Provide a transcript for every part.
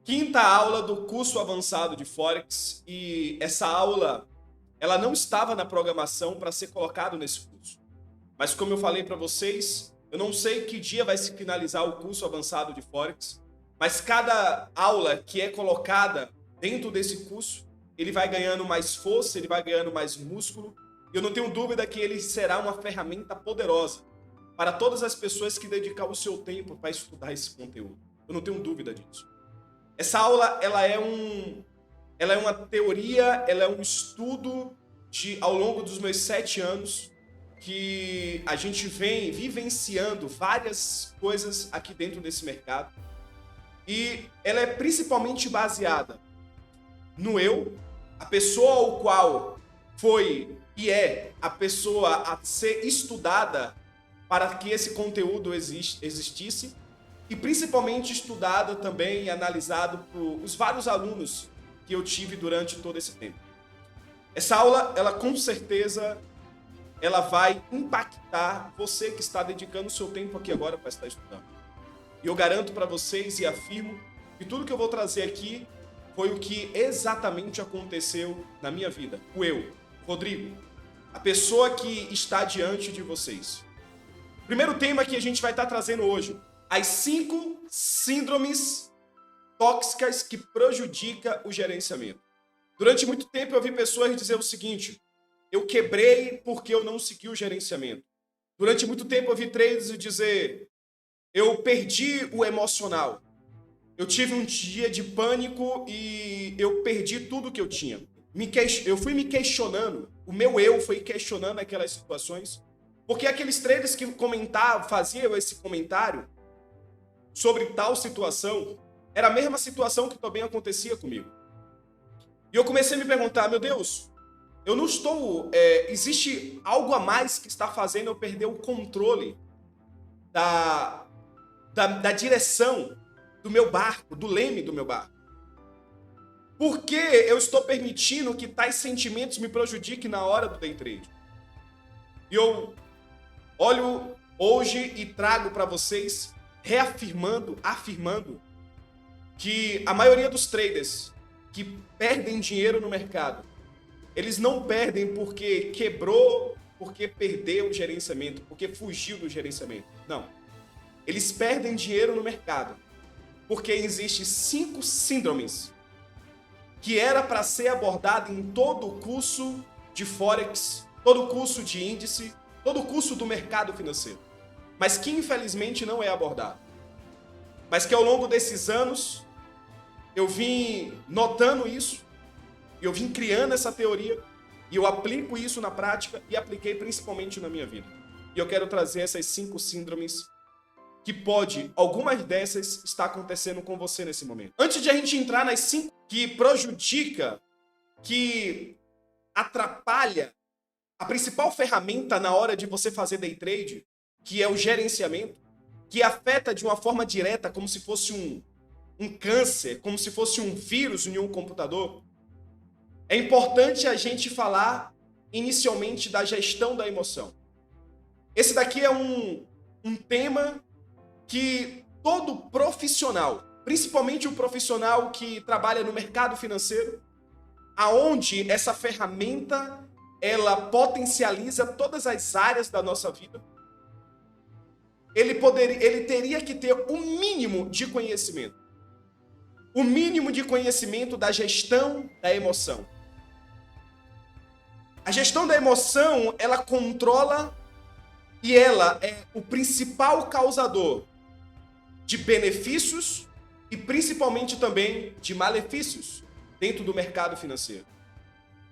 Quinta aula do curso avançado de Forex e essa aula ela não estava na programação para ser colocado nesse curso. Mas como eu falei para vocês, eu não sei que dia vai se finalizar o curso avançado de Forex, mas cada aula que é colocada dentro desse curso, ele vai ganhando mais força, ele vai ganhando mais músculo, e eu não tenho dúvida que ele será uma ferramenta poderosa para todas as pessoas que dedicam o seu tempo para estudar esse conteúdo. Eu não tenho dúvida disso. Essa aula, ela é uma teoria, ela é um estudo ao longo dos meus 7 anos que a gente vem vivenciando várias coisas aqui dentro desse mercado. E ela é principalmente baseada no eu, a pessoa ao qual foi e é a pessoa a ser estudada para que esse conteúdo existisse, e principalmente estudada também e analisado por os vários alunos que eu tive durante todo esse tempo. Essa aula, ela com certeza, ela vai impactar você que está dedicando o seu tempo aqui agora para estar estudando. E eu garanto para vocês e afirmo que tudo que eu vou trazer aqui foi o que exatamente aconteceu na minha vida. O eu, Rodrigo, a pessoa que está diante de vocês. Primeiro tema que a gente vai estar trazendo hoje: as 5 síndromes tóxicas que prejudicam o gerenciamento. Durante muito tempo eu vi pessoas dizer o seguinte: eu quebrei porque eu não segui o gerenciamento. Durante muito tempo eu vi traders dizer: eu perdi o emocional. Eu tive um dia de pânico e eu perdi tudo que eu tinha. Eu fui me questionando, o meu eu foi questionando aquelas situações, porque aqueles traders que comentavam, faziam esse comentário sobre tal situação, era a mesma situação que também acontecia comigo. E eu comecei a me perguntar: meu Deus, eu não estou... existe algo a mais que está fazendo eu perder o controle da direção do meu barco, do leme do meu barco? Por que eu estou permitindo que tais sentimentos me prejudiquem na hora do day trade? E eu olho hoje e trago para vocês, afirmando que a maioria dos traders que perdem dinheiro no mercado, eles não perdem porque quebrou, porque perdeu o gerenciamento, porque fugiu do gerenciamento. Não. Eles perdem dinheiro no mercado porque existem 5 síndromes que era para ser abordada em todo o curso de Forex, todo o curso de índice, todo o curso do mercado financeiro, mas que infelizmente não é abordado. Mas que ao longo desses anos eu vim notando isso, eu vim criando essa teoria e eu aplico isso na prática e apliquei principalmente na minha vida. E eu quero trazer essas 5 síndromes que algumas dessas está acontecendo com você nesse momento. Antes de a gente entrar nas 5 que prejudica, que atrapalha a principal ferramenta na hora de você fazer day trade, que é o gerenciamento, que afeta de uma forma direta, como se fosse um câncer, como se fosse um vírus em um computador, é importante a gente falar inicialmente da gestão da emoção. Esse daqui é um tema que todo profissional, principalmente o profissional que trabalha no mercado financeiro, aonde essa ferramenta ela potencializa todas as áreas da nossa vida, ele teria que ter um mínimo de conhecimento. O mínimo de conhecimento da gestão da emoção. A gestão da emoção, ela controla e ela é o principal causador de benefícios e principalmente também de malefícios dentro do mercado financeiro.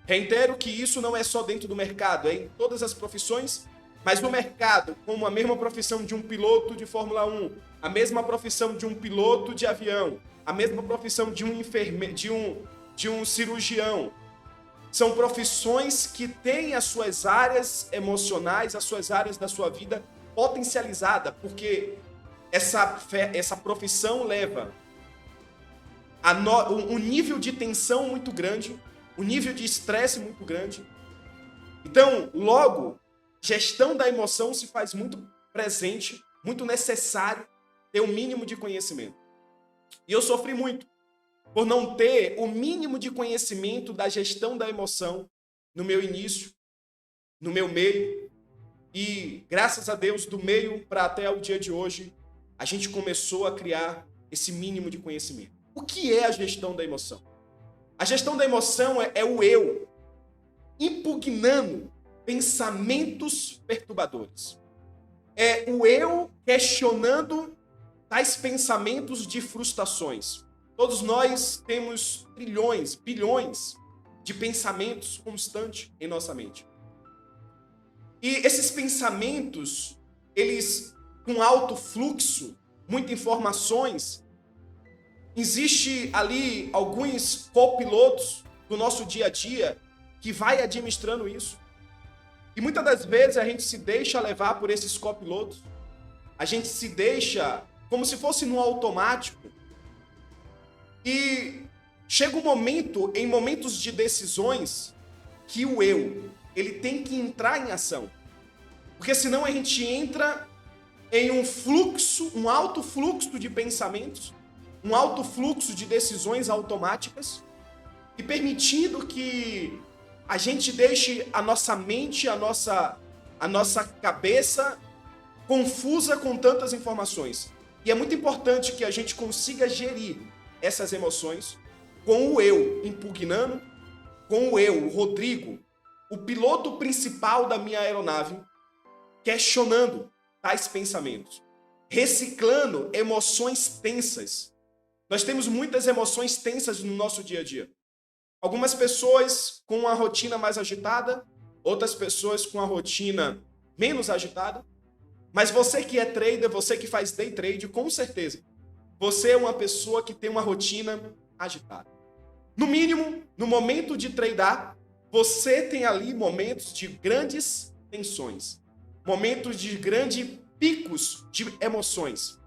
Reitero que isso não é só dentro do mercado, é em todas as profissões, mas no mercado, como a mesma profissão de um piloto de Fórmula 1, a mesma profissão de um piloto de avião, a mesma profissão de um enfermeiro, de um cirurgião. São profissões que têm as suas áreas emocionais, as suas áreas da sua vida potencializada, porque essa profissão leva um nível de tensão muito grande, um nível de estresse muito grande. Então, logo, gestão da emoção se faz muito presente, muito necessário ter um mínimo de conhecimento. E eu sofri muito. por não ter o mínimo de conhecimento da gestão da emoção no meu início, no meu meio, e graças a Deus, do meio para até o dia de hoje, a gente começou a criar esse mínimo de conhecimento. O que é a gestão da emoção? A gestão da emoção é o eu impugnando pensamentos perturbadores. É o eu questionando tais pensamentos de frustrações. Todos nós temos trilhões, bilhões de pensamentos constantes em nossa mente. E esses pensamentos, eles com alto fluxo, muitas informações, existe ali alguns copilotos do nosso dia a dia que vai administrando isso. E muitas das vezes a gente se deixa levar por esses copilotos. A gente se deixa como se fosse no automático. E chega um momento, em momentos de decisões, que o eu, ele tem que entrar em ação. Porque senão a gente entra em um fluxo, um alto fluxo de pensamentos, um alto fluxo de decisões automáticas, e permitindo que a gente deixe a nossa mente, a nossa cabeça confusa com tantas informações. E é muito importante que a gente consiga gerir essas emoções com o eu impugnando, com o eu, o Rodrigo, o piloto principal da minha aeronave, questionando tais pensamentos, reciclando emoções tensas. Nós temos muitas emoções tensas no nosso dia a dia. Algumas pessoas com uma rotina mais agitada, outras pessoas com a rotina menos agitada. Mas você que é trader, você que faz day trade, com certeza, você é uma pessoa que tem uma rotina agitada. No mínimo, no momento de tradar, você tem ali momentos de grandes tensões, momentos de grandes picos de emoções.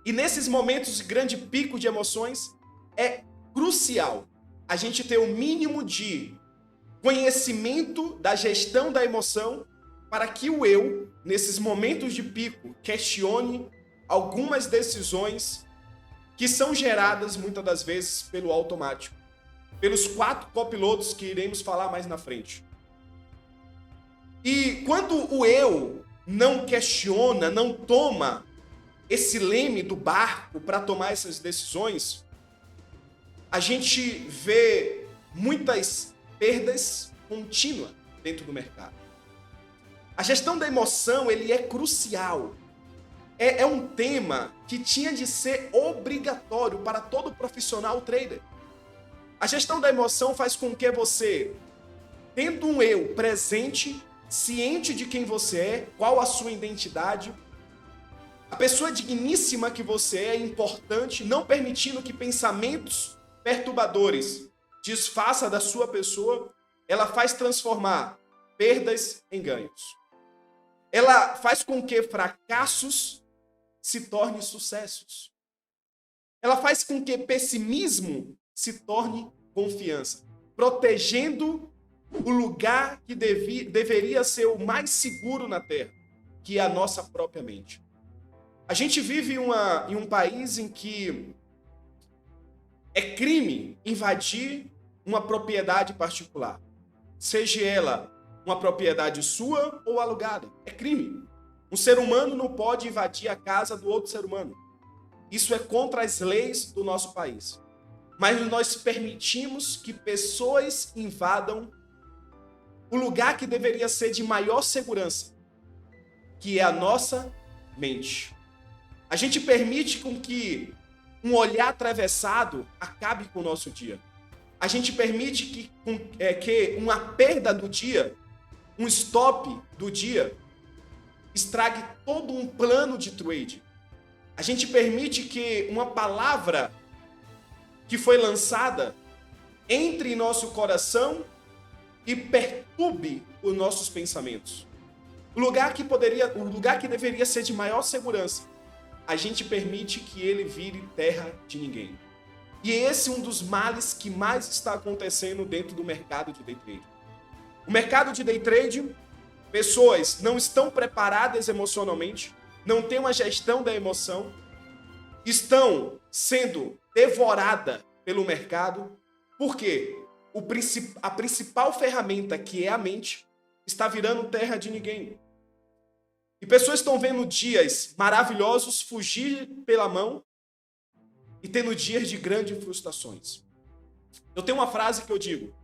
E nesses momentos de grande pico de emoções, é crucial a gente ter o mínimo de conhecimento da gestão da emoção para que o eu, nesses momentos de pico, questione algumas decisões que são geradas muitas das vezes pelo automático, pelos 4 copilotos que iremos falar mais na frente. E quando o eu não questiona, não toma esse leme do barco para tomar essas decisões, a gente vê muitas perdas contínuas dentro do mercado. A gestão da emoção, ele é crucial. É um tema que tinha de ser obrigatório para todo profissional trader. A gestão da emoção faz com que você, tendo um eu presente, ciente de quem você é, qual a sua identidade, a pessoa digníssima que você é importante, não permitindo que pensamentos perturbadores desfaça da sua pessoa, ela faz transformar perdas em ganhos. Ela faz com que fracassos se tornem sucessos. Ela faz com que pessimismo se torne confiança, protegendo o lugar que deveria ser o mais seguro na Terra, que é a nossa própria mente. A gente vive em um país em que é crime invadir uma propriedade particular, seja ela uma propriedade sua ou alugada. É crime. Um ser humano não pode invadir a casa do outro ser humano. Isso é contra as leis do nosso país. Mas nós permitimos que pessoas invadam o lugar que deveria ser de maior segurança, que é a nossa mente. A gente permite com que um olhar atravessado acabe com o nosso dia. A gente permite que uma perda do dia, um stop do dia, estrague todo um plano de trade. A gente permite que uma palavra que foi lançada entre em nosso coração e perturbe os nossos pensamentos. O lugar que deveria ser de maior segurança, a gente permite que ele vire terra de ninguém. E esse é um dos males que mais está acontecendo dentro do mercado de day trade. O mercado de day trade, pessoas não estão preparadas emocionalmente, não têm uma gestão da emoção, estão sendo devoradas pelo mercado. Por quê? A principal ferramenta, que é a mente, está virando terra de ninguém. E pessoas estão vendo dias maravilhosos fugir pela mão e tendo dias de grandes frustrações. Eu tenho uma frase que eu digo: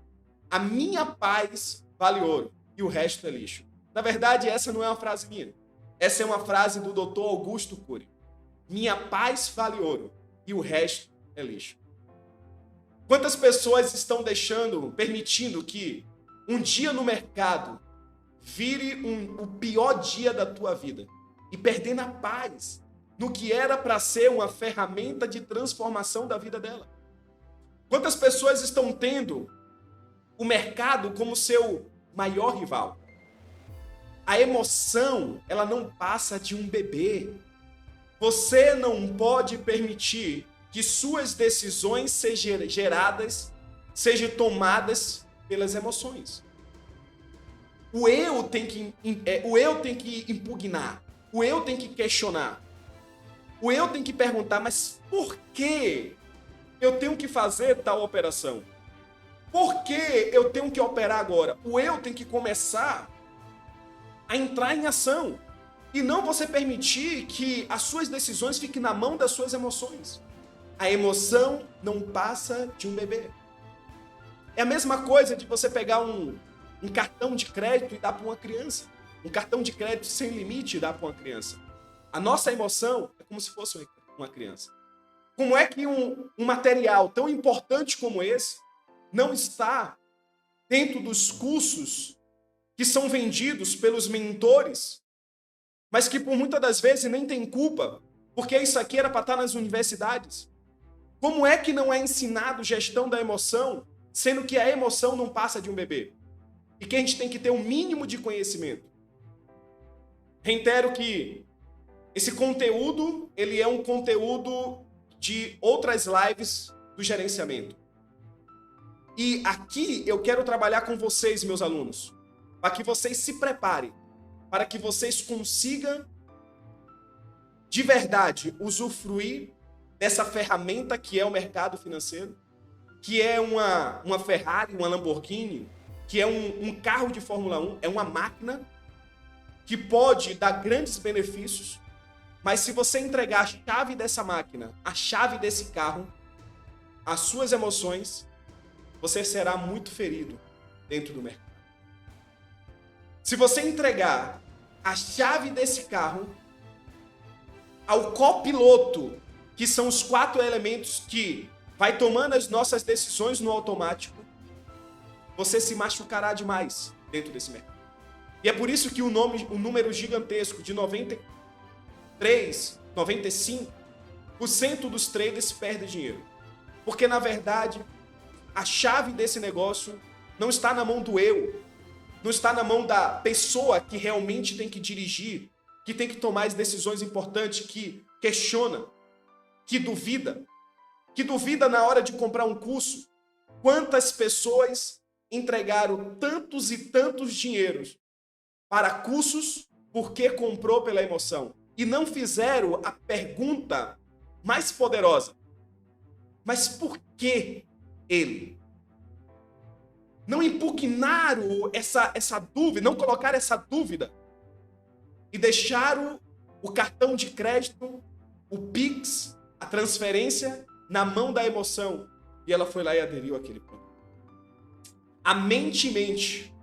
a minha paz vale ouro e o resto é lixo. Na verdade, essa não é uma frase minha. Essa é uma frase do Dr. Augusto Cury. Minha paz vale ouro e o resto é lixo. Quantas pessoas estão permitindo que um dia no mercado vire o pior dia da tua vida e perdendo a paz no que era para ser uma ferramenta de transformação da vida dela? Quantas pessoas estão tendo o mercado como seu maior rival? A emoção, ela não passa de um bebê. Você não pode permitir que suas decisões sejam tomadas pelas emoções. O eu tem que impugnar, o eu tem que questionar, o eu tem que perguntar: mas por que eu tenho que fazer tal operação? Por que eu tenho que operar agora? O eu tem que começar a entrar em ação e não você permitir que as suas decisões fiquem na mão das suas emoções. A emoção não passa de um bebê. É a mesma coisa de você pegar um cartão de crédito e dar para uma criança. Um cartão de crédito sem limite e dar para uma criança. A nossa emoção é como se fosse uma criança. Como é que um material tão importante como esse não está dentro dos cursos que são vendidos pelos mentores, mas que por muitas das vezes nem tem culpa, porque isso aqui era para estar nas universidades? Como é que não é ensinado gestão da emoção, sendo que a emoção não passa de um bebê? E que a gente tem que ter um mínimo de conhecimento. Reitero que esse conteúdo, ele é um conteúdo de outras lives do gerenciamento. E aqui eu quero trabalhar com vocês, meus alunos, para que vocês se preparem, para que vocês consigam de verdade usufruir dessa ferramenta que é o mercado financeiro, que é uma Ferrari, uma Lamborghini, que é um carro de Fórmula 1, é uma máquina que pode dar grandes benefícios, mas se você entregar a chave dessa máquina, a chave desse carro, as suas emoções, você será muito ferido dentro do mercado. Se você entregar a chave desse carro ao copiloto, que são os 4 elementos que vai tomando as nossas decisões no automático, você se machucará demais dentro desse mercado. E é por isso que o número gigantesco de 95% dos traders perdem dinheiro. Porque, na verdade, a chave desse negócio não está na mão do eu, não está na mão da pessoa que realmente tem que dirigir, que tem que tomar as decisões importantes, que questiona, que duvida na hora de comprar um curso. Quantas pessoas entregaram tantos e tantos dinheiros para cursos porque comprou pela emoção e não fizeram a pergunta mais poderosa: mas por que ele? Não impugnaram essa dúvida, não colocaram essa dúvida e deixaram o cartão de crédito, o Pix, a transferência na mão da emoção, e ela foi lá e aderiu àquele produto. A mente mente.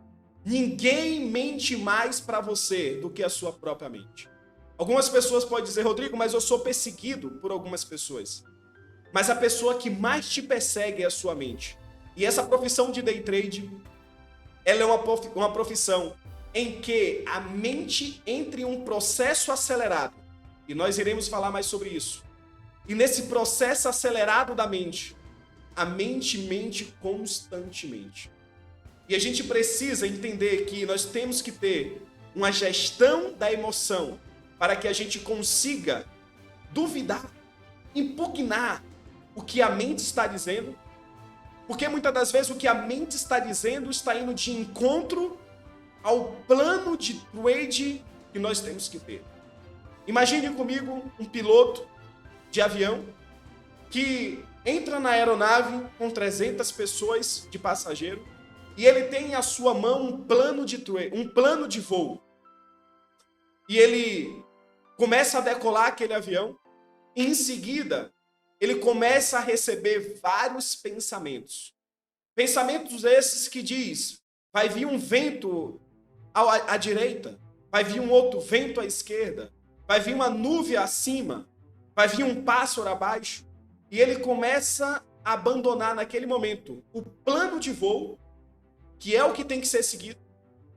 Ninguém mente mais para você do que a sua própria mente. Algumas pessoas podem dizer: Rodrigo, mas eu sou perseguido por algumas pessoas. Mas a pessoa que mais te persegue é a sua mente. E essa profissão de day trade, ela é uma profissão em que a mente entra em um processo acelerado. E nós iremos falar mais sobre isso. E nesse processo acelerado da mente, a mente mente constantemente. E a gente precisa entender que nós temos que ter uma gestão da emoção para que a gente consiga duvidar, impugnar o que a mente está dizendo, porque muitas das vezes o que a mente está dizendo está indo de encontro ao plano de trade que nós temos que ter. Imagine comigo um piloto de avião que entra na aeronave com 300 pessoas de passageiro e ele tem à sua mão um plano de voo. E ele começa a decolar aquele avião e em seguida ele começa a receber vários pensamentos. Pensamentos esses que diz, vai vir um vento à direita, vai vir um outro vento à esquerda, vai vir uma nuvem acima, vai vir um pássaro abaixo. E ele começa a abandonar naquele momento o plano de voo, que é o que tem que ser seguido,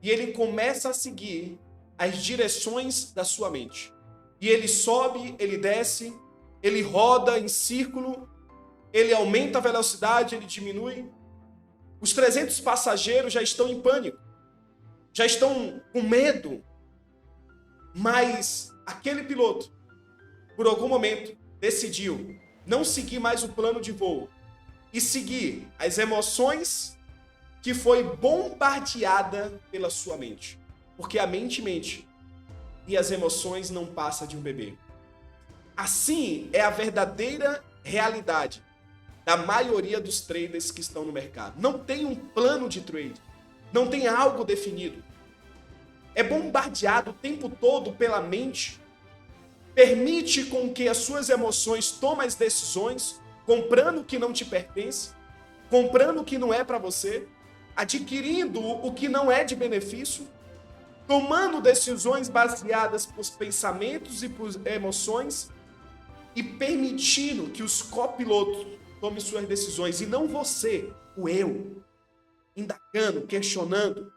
e ele começa a seguir as direções da sua mente. E ele sobe, ele desce, ele roda em círculo, ele aumenta a velocidade, ele diminui. Os 300 passageiros já estão em pânico, já estão com medo. Mas aquele piloto, por algum momento, decidiu não seguir mais o plano de voo e seguir as emoções que foi bombardeada pela sua mente. Porque a mente mente e as emoções não passam de um bebê. Assim é a verdadeira realidade da maioria dos traders que estão no mercado. Não tem um plano de trade, não tem algo definido. É bombardeado o tempo todo pela mente, permite com que as suas emoções tomem as decisões, comprando o que não te pertence, comprando o que não é para você, adquirindo o que não é de benefício, tomando decisões baseadas por pensamentos e por emoções e permitindo que os copilotos tomem suas decisões e não você, o eu, indagando, questionando,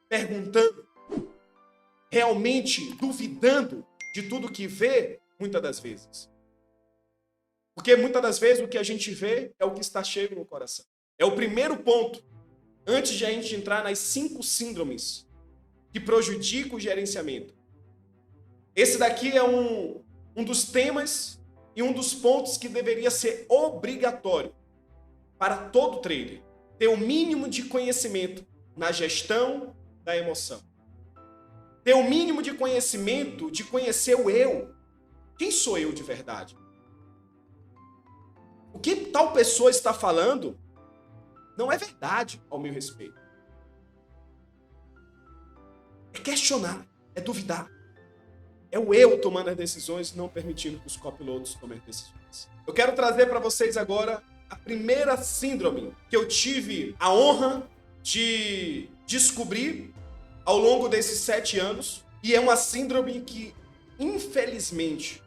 perguntando, realmente duvidando de tudo que vê, muitas das vezes. Porque muitas das vezes o que a gente vê é o que está cheio no coração. É o primeiro ponto, antes de a gente entrar nas 5 síndromes que prejudicam o gerenciamento. Esse daqui é um dos temas e um dos pontos que deveria ser obrigatório para todo trader. Ter o mínimo de conhecimento na gestão da emoção. Ter o mínimo de conhecimento de conhecer o eu. Quem sou eu de verdade? O que tal pessoa está falando não é verdade ao meu respeito. É questionar, é duvidar. É o eu tomando as decisões, não permitindo que os copilotos tomem as decisões. Eu quero trazer para vocês agora a primeira síndrome que eu tive a honra de descobrir ao longo desses 7 anos. E é uma síndrome que, infelizmente,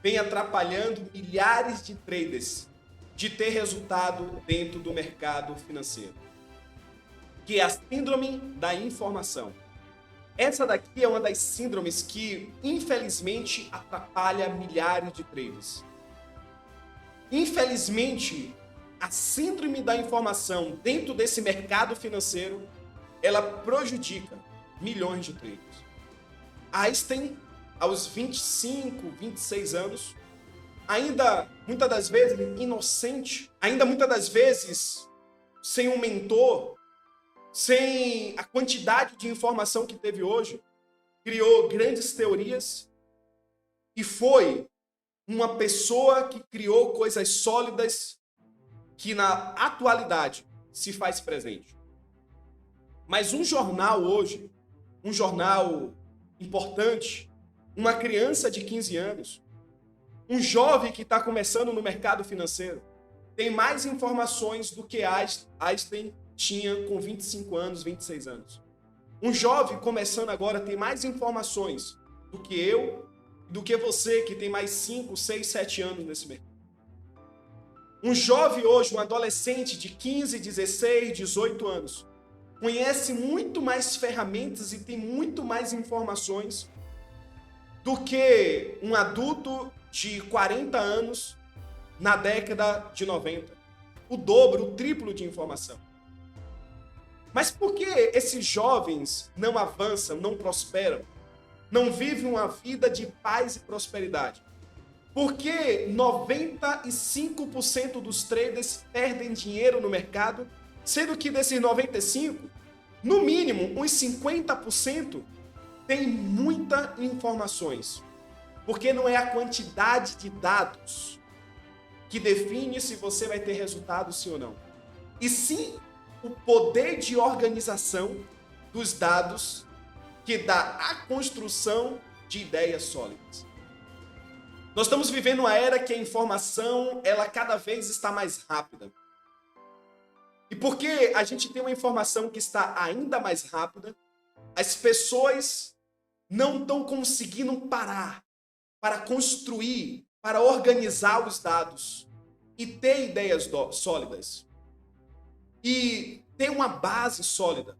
vem atrapalhando milhares de traders de ter resultado dentro do mercado financeiro. Que é a síndrome da informação. Essa daqui é uma das síndromes que, infelizmente, atrapalha milhares de traders. Infelizmente, a síndrome da informação dentro desse mercado financeiro, ela prejudica milhões de traders. Einstein, aos 25, 26 anos, ainda muitas das vezes inocente, ainda muitas das vezes sem um mentor, sem a quantidade de informação que teve hoje, criou grandes teorias e foi uma pessoa que criou coisas sólidas que na atualidade se faz presente. Mas um jornal hoje, um jornal importante, uma criança de 15 anos, um jovem que está começando no mercado financeiro, tem mais informações do que Einstein tinha com 25 anos, 26 anos. Um jovem começando agora tem mais informações do que eu, do que você que tem mais 5, 6, 7 anos nesse mercado. Um jovem hoje, um adolescente de 15, 16, 18 anos, conhece muito mais ferramentas e tem muito mais informações do que um adulto de 40 anos na década de 90. O dobro, o triplo de informação. Mas por que esses jovens não avançam, não prosperam, não vivem uma vida de paz e prosperidade? Por que 95% dos traders perdem dinheiro no mercado, sendo que desses 95%, no mínimo uns 50% tem muitas informações? Porque não é a quantidade de dados que define se você vai ter resultado sim ou não. E sim o poder de organização dos dados que dá a construção de ideias sólidas. Nós estamos vivendo uma era que a informação, ela cada vez está mais rápida. E porque a gente tem uma informação que está ainda mais rápida, as pessoas não estão conseguindo parar para construir, para organizar os dados e ter ideias sólidas. E ter uma base sólida.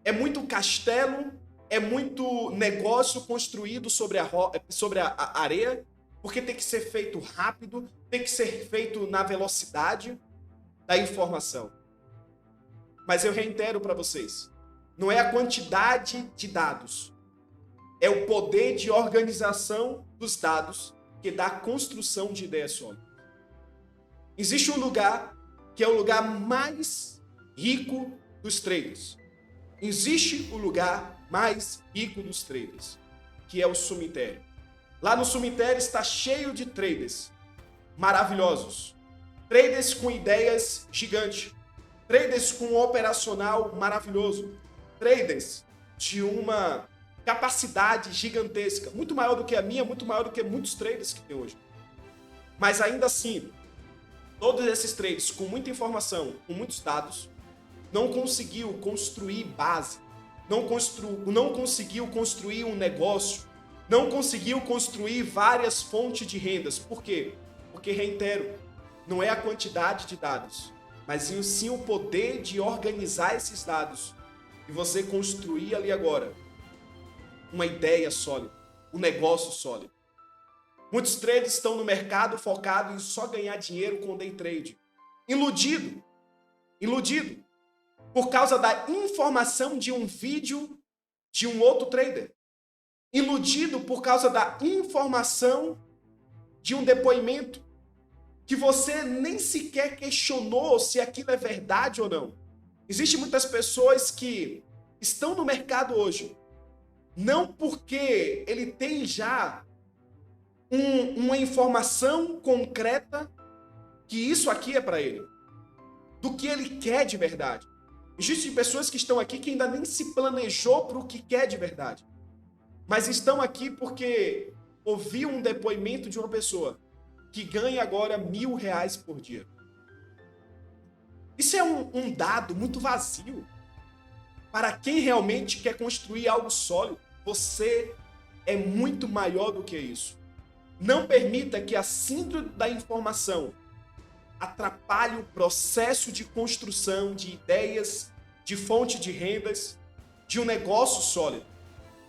É muito castelo, é muito negócio construído sobre a areia, porque tem que ser feito rápido, tem que ser feito na velocidade da informação. Mas eu reitero para vocês, não é a quantidade de dados, é o poder de organização dos dados que dá a construção de ideias sólidas. Existe um lugar que é o lugar mais rico dos traders. Existe o lugar mais rico dos traders, que é o cemitério. Lá no cemitério está cheio de traders maravilhosos. Traders com ideias gigantes. Traders com um operacional maravilhoso. Traders de uma capacidade gigantesca. Muito maior do que a minha, muito maior do que muitos traders que tem hoje. Mas ainda assim, todos esses traders com muita informação, com muitos dados, não conseguiu construir base. Não conseguiu construir um negócio. Não conseguiu construir várias fontes de rendas. Por quê? Porque, reitero, não é a quantidade de dados, mas sim o poder de organizar esses dados e você construir ali agora uma ideia sólida, um negócio sólido. Muitos traders estão no mercado focados em só ganhar dinheiro com day trade. Iludido por causa da informação de um vídeo de um outro trader. Iludido por causa da informação de um depoimento que você nem sequer questionou se aquilo é verdade ou não. Existem muitas pessoas que estão no mercado hoje, não porque ele tem já uma informação concreta que isso aqui é para ele, do que ele quer de verdade. Existem pessoas que estão aqui que ainda nem se planejou para o que quer de verdade, mas estão aqui porque ouviu um depoimento de uma pessoa que ganha agora R$1.000 por dia. Isso é um dado muito vazio. Para quem realmente quer construir algo sólido, você é muito maior do que isso. Não permita que a síndrome da informação atrapalhe o processo de construção de ideias, de fonte de rendas, de um negócio sólido.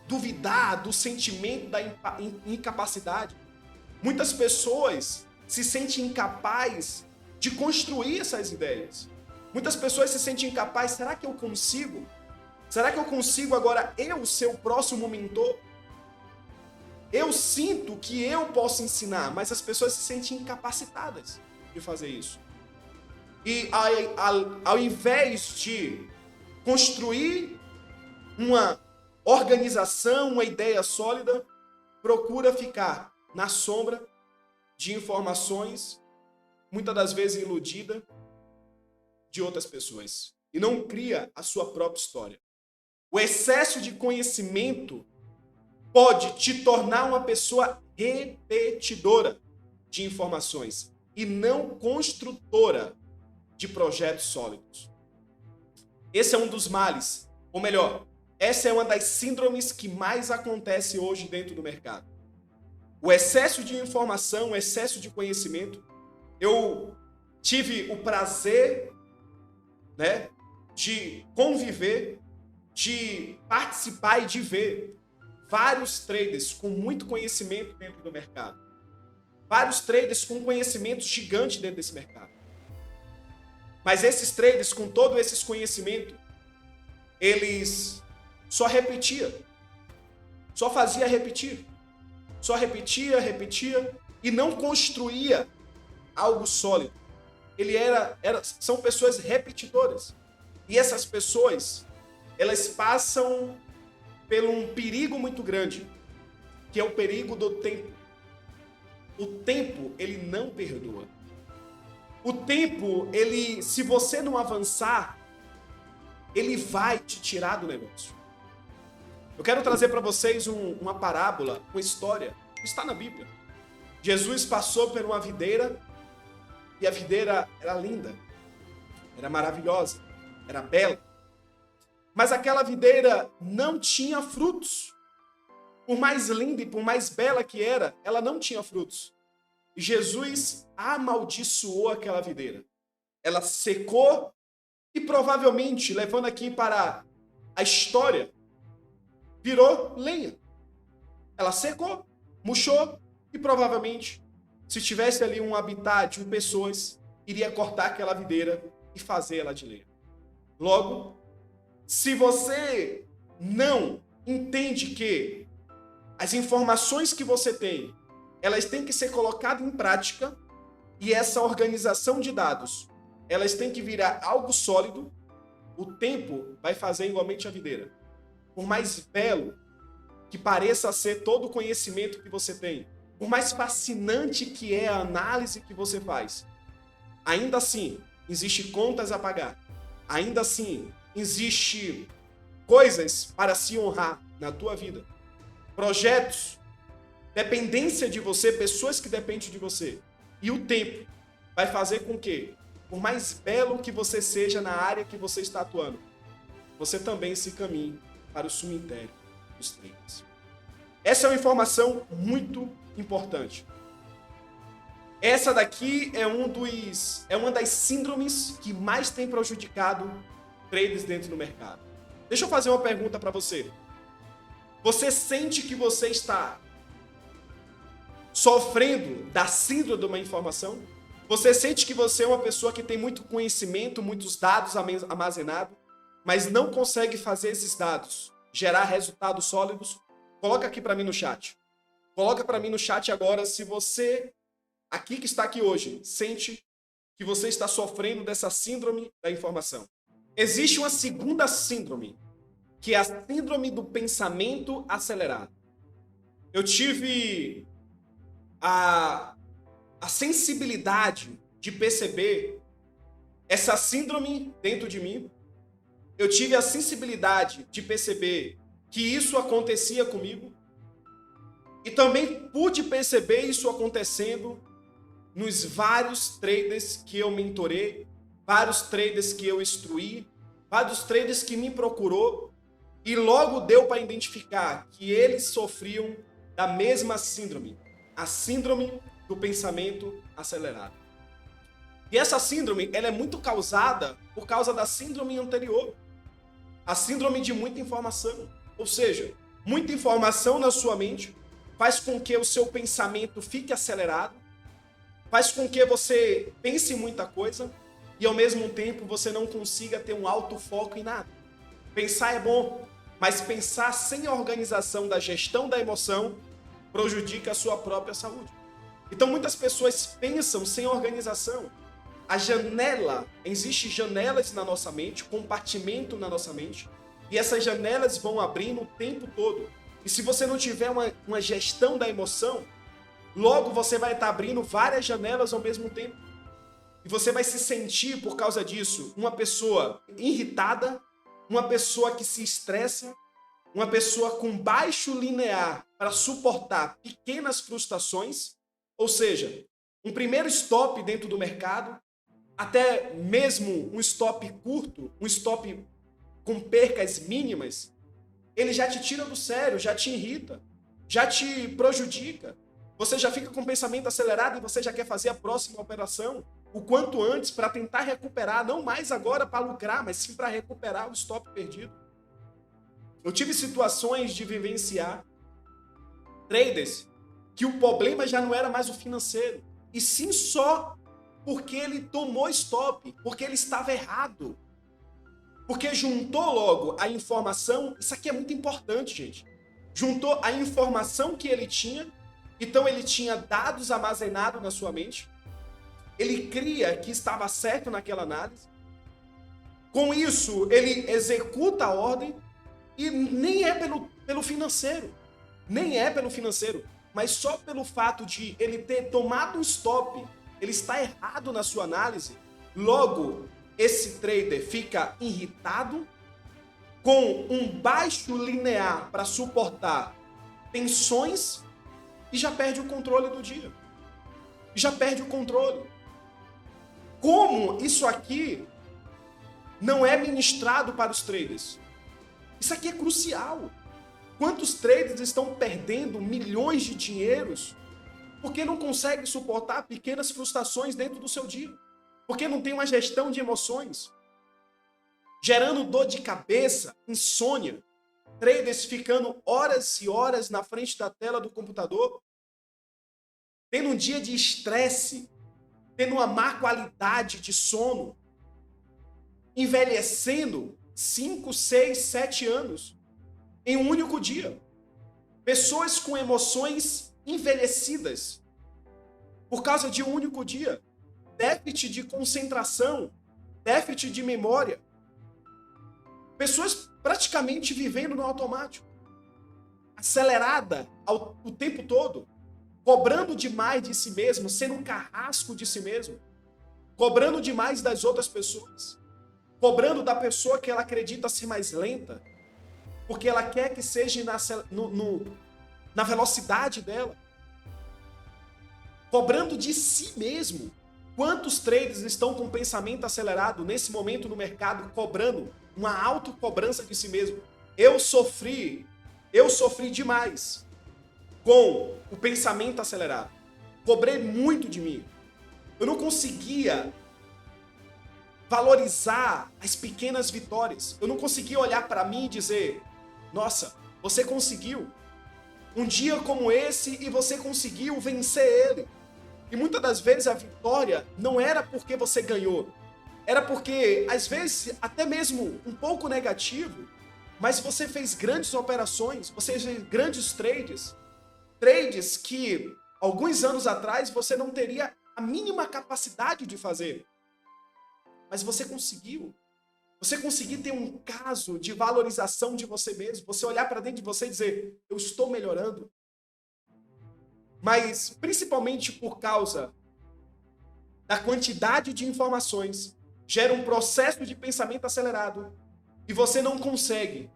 Duvidar do sentimento da incapacidade. Muitas pessoas se sentem incapazes de construir essas ideias. Muitas pessoas se sentem incapazes. Será que eu consigo? Será que eu consigo agora ser o próximo mentor? Eu sinto que eu posso ensinar, mas as pessoas se sentem incapacitadas de fazer isso. E ao invés de construir uma organização, uma ideia sólida, procura ficar na sombra de informações, muitas das vezes iludida, de outras pessoas. E não cria a sua própria história. O excesso de conhecimento pode te tornar uma pessoa repetidora de informações e não construtora de projetos sólidos. Esse é um dos males, ou melhor, essa é uma das síndromes que mais acontece hoje dentro do mercado. O excesso de informação, o excesso de conhecimento. Eu tive o prazer, de conviver, de participar e de ver vários traders com muito conhecimento dentro do mercado. Vários traders com conhecimento gigante dentro desse mercado. Mas esses traders com todo esse conhecimento, eles só repetiam. Só fazia repetir. Só repetia e não construía algo sólido. São pessoas repetidoras. E essas pessoas, elas passam por um perigo muito grande, que é o perigo do tempo. O tempo, ele não perdoa. O tempo, se você não avançar, ele vai te tirar do negócio. Eu quero trazer para vocês uma parábola, uma história, que está na Bíblia. Jesus passou por uma videira, e a videira era linda, era maravilhosa, era bela. Mas aquela videira não tinha frutos. Por mais linda e por mais bela que era, ela não tinha frutos. E Jesus amaldiçoou aquela videira. Ela secou e provavelmente, levando aqui para a história, virou lenha. Ela secou, murchou e provavelmente, se tivesse ali um habitat de pessoas, iria cortar aquela videira e fazer ela de lenha. Logo, se você não entende que as informações que você tem, elas têm que ser colocadas em prática, e essa organização de dados, elas têm que virar algo sólido, o tempo vai fazer igualmente a videira. Por mais belo que pareça ser todo o conhecimento que você tem, por mais fascinante que é a análise que você faz, ainda assim, existe contas a pagar. Ainda assim, existe coisas para se honrar na tua vida. Projetos, dependência de você, pessoas que dependem de você. E o tempo vai fazer com que, por mais belo que você seja na área que você está atuando, você também se caminhe para o cemitério dos treinos. Essa é uma informação muito importante. Essa daqui é uma das síndromes que mais tem prejudicado traders dentro do mercado. Deixa eu fazer uma pergunta para você. Você sente que você está sofrendo da síndrome de uma informação? Você sente que você é uma pessoa que tem muito conhecimento, muitos dados armazenados, mas não consegue fazer esses dados gerar resultados sólidos? Coloca aqui para mim no chat. Coloca para mim no chat agora se você, aqui que está aqui hoje, sente que você está sofrendo dessa síndrome da informação. Existe uma segunda síndrome, que é a síndrome do pensamento acelerado. Eu tive a sensibilidade de perceber essa síndrome dentro de mim. Eu tive a sensibilidade de perceber que isso acontecia comigo. E também pude perceber isso acontecendo nos vários traders que eu mentorei, vários traders que eu instruí, vários traders que me procurou, e logo deu para identificar que eles sofriam da mesma síndrome, a síndrome do pensamento acelerado. E essa síndrome, ela é muito causada por causa da síndrome anterior, a síndrome de muita informação. Ou seja, muita informação na sua mente faz com que o seu pensamento fique acelerado, faz com que você pense em muita coisa e ao mesmo tempo você não consiga ter um alto foco em nada. Pensar é bom, mas pensar sem a organização da gestão da emoção prejudica a sua própria saúde. Então muitas pessoas pensam sem organização. Existem janelas na nossa mente, compartimento na nossa mente, e essas janelas vão abrindo o tempo todo. E se você não tiver uma gestão da emoção, logo você vai estar abrindo várias janelas ao mesmo tempo. E você vai se sentir, por causa disso, uma pessoa irritada, uma pessoa que se estressa, uma pessoa com baixo linear para suportar pequenas frustrações, ou seja, um primeiro stop dentro do mercado, até mesmo um stop curto, um stop com percas mínimas, ele já te tira do sério, já te irrita, já te prejudica. Você já fica com o pensamento acelerado e você já quer fazer a próxima operação o quanto antes para tentar recuperar, não mais agora para lucrar, mas sim para recuperar o stop perdido. Eu tive situações de vivenciar traders que o problema já não era mais o financeiro, e sim só porque ele tomou stop, porque ele estava errado. Porque juntou logo a informação, isso aqui é muito importante, gente. Juntou a informação que ele tinha, então ele tinha dados armazenados na sua mente, ele cria que estava certo naquela análise, com isso ele executa a ordem, e nem é pelo financeiro, nem é pelo financeiro, mas só pelo fato de ele ter tomado um stop, ele está errado na sua análise, logo esse trader fica irritado, com um baixo linear para suportar tensões e já perde o controle do dia. Já perde o controle. Como isso aqui não é ministrado para os traders? Isso aqui é crucial. Quantos traders estão perdendo milhões de dinheiros porque não conseguem suportar pequenas frustrações dentro do seu dia? Porque não tem uma gestão de emoções, gerando dor de cabeça, insônia, traders ficando horas e horas na frente da tela do computador, tendo um dia de estresse, tendo uma má qualidade de sono, envelhecendo 5, 6, 7 anos em um único dia. Pessoas com emoções envelhecidas por causa de um único dia. Déficit de concentração, déficit de memória. Pessoas praticamente vivendo no automático. Acelerada o tempo todo. Cobrando demais de si mesmo, sendo um carrasco de si mesmo. Cobrando demais das outras pessoas. Cobrando da pessoa que ela acredita ser mais lenta. Porque ela quer que seja na velocidade dela. Cobrando de si mesmo. Quantos traders estão com pensamento acelerado nesse momento no mercado, cobrando uma autocobrança de si mesmo? Eu sofri demais com o pensamento acelerado. Cobrei muito de mim. Eu não conseguia valorizar as pequenas vitórias. Eu não conseguia olhar para mim e dizer: nossa, você conseguiu um dia como esse e você conseguiu vencer ele. E muitas das vezes a vitória não era porque você ganhou. Era porque, às vezes, até mesmo um pouco negativo, mas você fez grandes operações, você fez grandes trades. Trades que, alguns anos atrás, você não teria a mínima capacidade de fazer. Mas você conseguiu. Você conseguiu ter um caso de valorização de você mesmo. Você olhar para dentro de você e dizer: eu estou melhorando. Mas, principalmente por causa da quantidade de informações, gera um processo de pensamento acelerado e você não consegue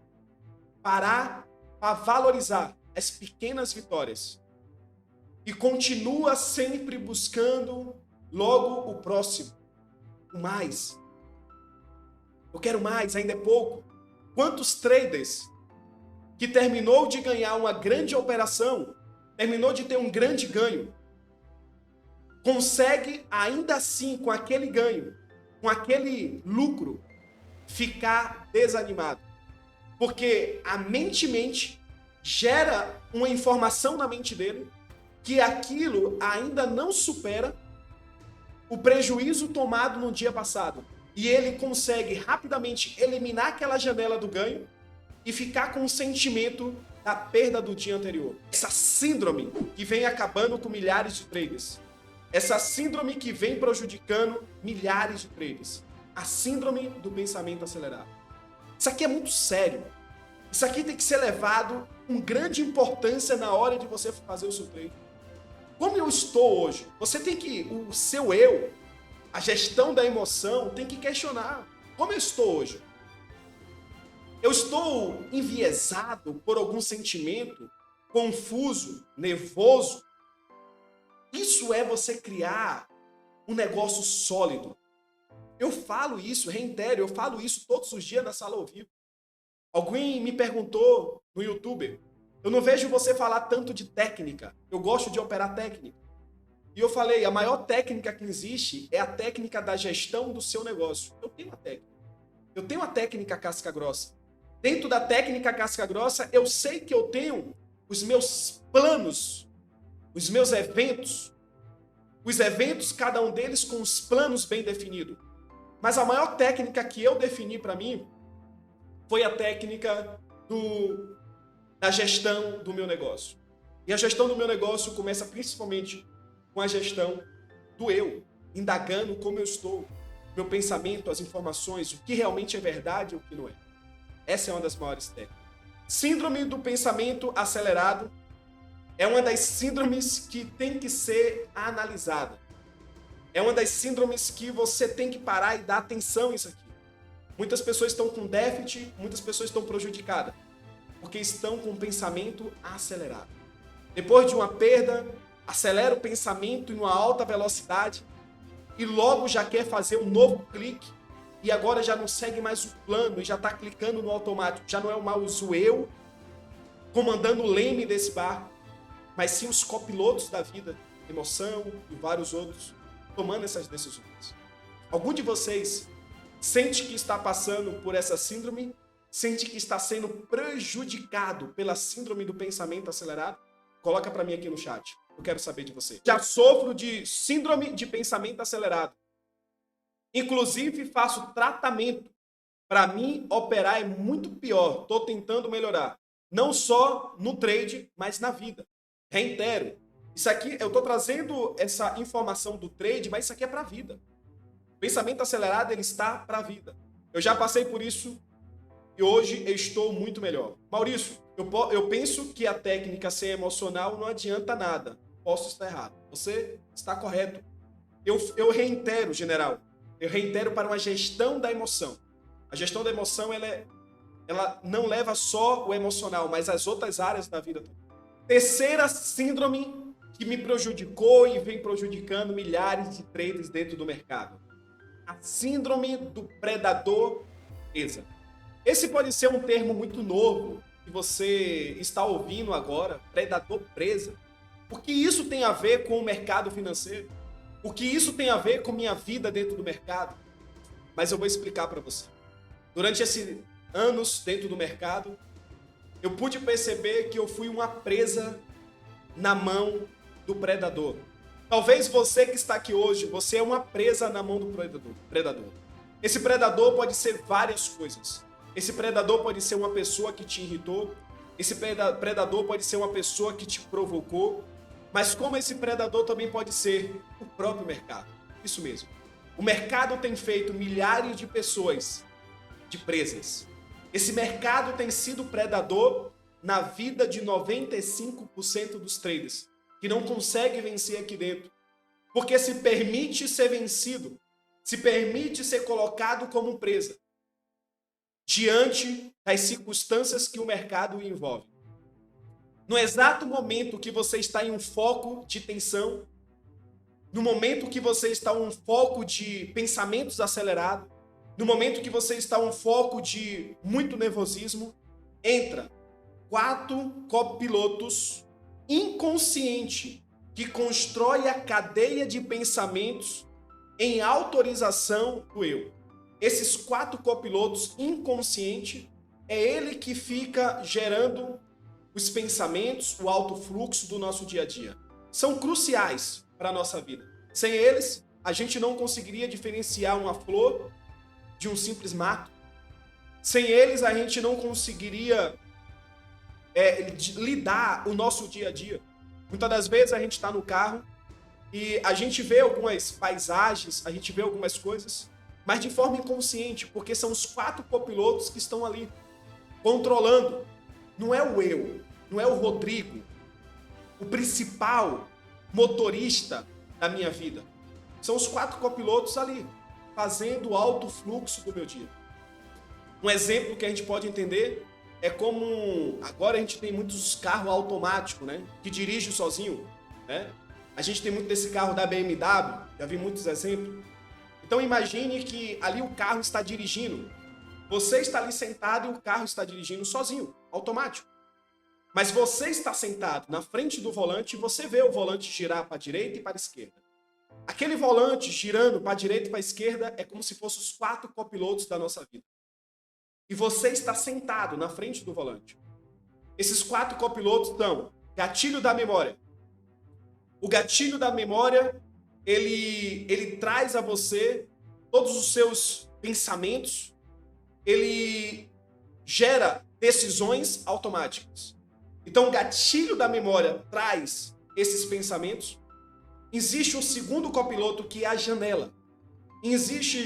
parar para valorizar as pequenas vitórias e continua sempre buscando logo o próximo, o mais. Eu quero mais, ainda é pouco. Quantos traders que terminou de ganhar uma grande operação, terminou de ter um grande ganho, consegue ainda assim, com aquele ganho, com aquele lucro, ficar desanimado? Porque a mente gera uma informação na mente dele que aquilo ainda não supera o prejuízo tomado no dia passado. E ele consegue rapidamente eliminar aquela janela do ganho e ficar com o sentimento da perda do dia anterior. Essa síndrome que vem acabando com milhares de traders. Essa síndrome que vem prejudicando milhares de traders. A síndrome do pensamento acelerado. Isso aqui é muito sério. Isso aqui tem que ser levado com grande importância na hora de você fazer o seu trade. Como eu estou hoje? Você tem que, o seu eu, a gestão da emoção, tem que questionar. Como eu estou hoje? Eu estou enviesado por algum sentimento, confuso, nervoso? Isso é você criar um negócio sólido. Eu falo isso, reitero, eu falo isso todos os dias na sala ao vivo. Alguém me perguntou no YouTube: eu não vejo você falar tanto de técnica, eu gosto de operar técnica. E eu falei: a maior técnica que existe é a técnica da gestão do seu negócio. Eu tenho uma técnica. Eu tenho uma técnica casca grossa. Dentro da técnica casca grossa, eu sei que eu tenho os meus planos, os meus eventos. Os eventos, cada um deles com os planos bem definidos. Mas a maior técnica que eu defini para mim foi a técnica da gestão do meu negócio. E a gestão do meu negócio começa principalmente com a gestão do eu, indagando como eu estou, meu pensamento, as informações, o que realmente é verdade e o que não é. Essa é uma das maiores técnicas. Síndrome do pensamento acelerado é uma das síndromes que tem que ser analisada. É uma das síndromes que você tem que parar e dar atenção a isso aqui. Muitas pessoas estão com déficit, muitas pessoas estão prejudicadas, porque estão com o pensamento acelerado. Depois de uma perda, acelera o pensamento em uma alta velocidade e logo já quer fazer um novo clique e agora já não segue mais o plano e já está clicando no automático. Já não é mais o eu comandando o leme desse barco, mas sim os copilotos da vida, emoção e vários outros, tomando essas decisões. Algum de vocês sente que está passando por essa síndrome? Sente que está sendo prejudicado pela síndrome do pensamento acelerado? Coloca para mim aqui no chat. Eu quero saber de você. Já sofro de síndrome de pensamento acelerado. Inclusive, faço tratamento. Para mim, operar é muito pior. Estou tentando melhorar. Não só no trade, mas na vida. Reitero. Isso aqui, eu estou trazendo essa informação do trade, mas isso aqui é para a vida. O pensamento acelerado, ele está para a vida. Eu já passei por isso e hoje eu estou muito melhor. Maurício, eu penso que a técnica ser emocional não adianta nada. Posso estar errado. Você está correto. Eu reitero, general. Eu reitero para uma gestão da emoção. A gestão da emoção, ela não leva só o emocional, mas as outras áreas da vida. Terceira síndrome que me prejudicou e vem prejudicando milhares de traders dentro do mercado. A síndrome do predador presa. Esse pode ser um termo muito novo que você está ouvindo agora, predador presa. O que isso tem a ver com o mercado financeiro? O que isso tem a ver com minha vida dentro do mercado? Mas eu vou explicar para você. Durante esses anos dentro do mercado, eu pude perceber que eu fui uma presa na mão do predador. Talvez você que está aqui hoje, você é uma presa na mão do predador. Esse predador pode ser várias coisas. Esse predador pode ser uma pessoa que te irritou. Esse predador pode ser uma pessoa que te provocou. Mas como esse predador também pode ser o próprio mercado. Isso mesmo. O mercado tem feito milhares de pessoas de presas. Esse mercado tem sido predador na vida de 95% dos traders, que não conseguem vencer aqui dentro. Porque se permite ser vencido, se permite ser colocado como presa, diante das circunstâncias que o mercado envolve. No exato momento que você está em um foco de tensão, no momento que você está em um foco de pensamentos acelerados, no momento que você está em um foco de muito nervosismo, entra 4 copilotos inconscientes que constrói a cadeia de pensamentos em autorização do eu. Esses 4 copilotos inconscientes é ele que fica gerando os pensamentos, o alto fluxo do nosso dia a dia. São cruciais para a nossa vida. Sem eles, a gente não conseguiria diferenciar uma flor de um simples mato. Sem eles, a gente não conseguiria lidar o nosso dia a dia. Muitas das vezes a gente está no carro e a gente vê algumas paisagens, a gente vê algumas coisas, mas de forma inconsciente, porque são os 4 copilotos que estão ali controlando. Não é o eu, não é o Rodrigo, o principal motorista da minha vida. São os 4 copilotos ali, fazendo o alto fluxo do meu dia. Um exemplo que a gente pode entender é como agora a gente tem muitos carros automáticos, né? Que dirigem sozinho, né? A gente tem muito desse carro da BMW, já vi muitos exemplos. Então imagine que ali o carro está dirigindo. Você está ali sentado e o carro está dirigindo sozinho, automático. Mas você está sentado na frente do volante e você vê o volante girar para a direita e para a esquerda. Aquele volante girando para a direita e para a esquerda é como se fossem os 4 copilotos da nossa vida. E você está sentado na frente do volante. Esses 4 copilotos são gatilho da memória. O gatilho da memória, ele traz a você todos os seus pensamentos, ele gera decisões automáticas. Então, o gatilho da memória traz esses pensamentos. Existe um segundo copiloto que é a janela. Existem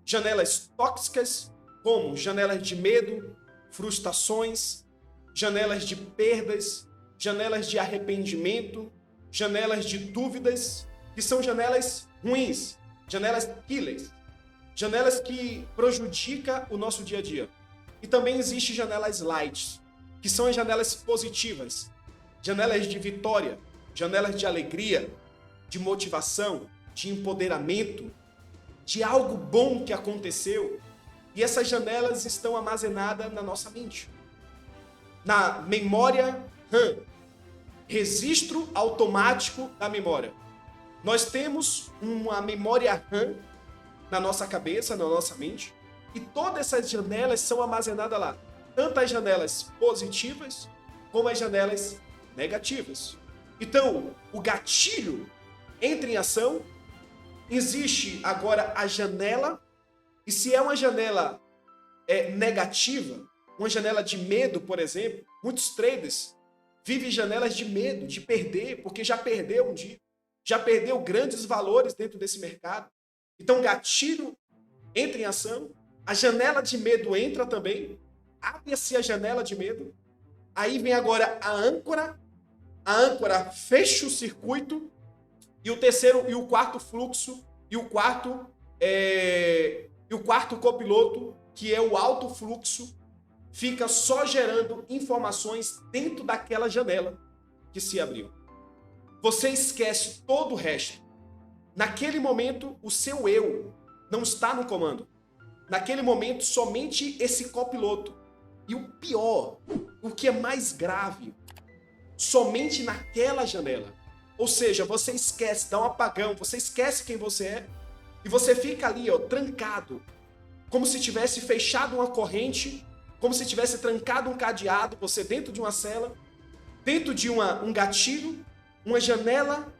janelas tóxicas, como janelas de medo, frustrações, janelas de perdas, janelas de arrependimento, janelas de dúvidas, que são janelas ruins, janelas killers, janelas que prejudicam o nosso dia a dia. E também existem janelas light, que são as janelas positivas, janelas de vitória, janelas de alegria, de motivação, de empoderamento, de algo bom que aconteceu. E essas janelas estão armazenadas na nossa mente, na memória RAM, registro automático da memória. Nós temos uma memória RAM na nossa cabeça, na nossa mente, e todas essas janelas são armazenadas lá. Tanto as janelas positivas, como as janelas negativas. Então, o gatilho entra em ação, existe agora a janela, e se é uma janela negativa, uma janela de medo, por exemplo, muitos traders vivem janelas de medo, de perder, porque já perdeu um dia, já perdeu grandes valores dentro desse mercado. Então, gatilho entra em ação, a janela de medo entra também, abre-se a janela de medo, aí vem agora a âncora fecha o circuito, e o terceiro e o quarto fluxo, e o quarto copiloto, que é o alto fluxo, fica só gerando informações dentro daquela janela que se abriu. Você esquece todo o resto. Naquele momento, o seu eu não está no comando. Naquele momento, somente esse copiloto. E o pior, o que é mais grave, somente naquela janela. Ou seja, você esquece, dá um apagão, você esquece quem você é, e você fica ali, trancado, como se tivesse fechado uma corrente, como se tivesse trancado um cadeado, você dentro de uma cela, dentro de um gatilho, uma janela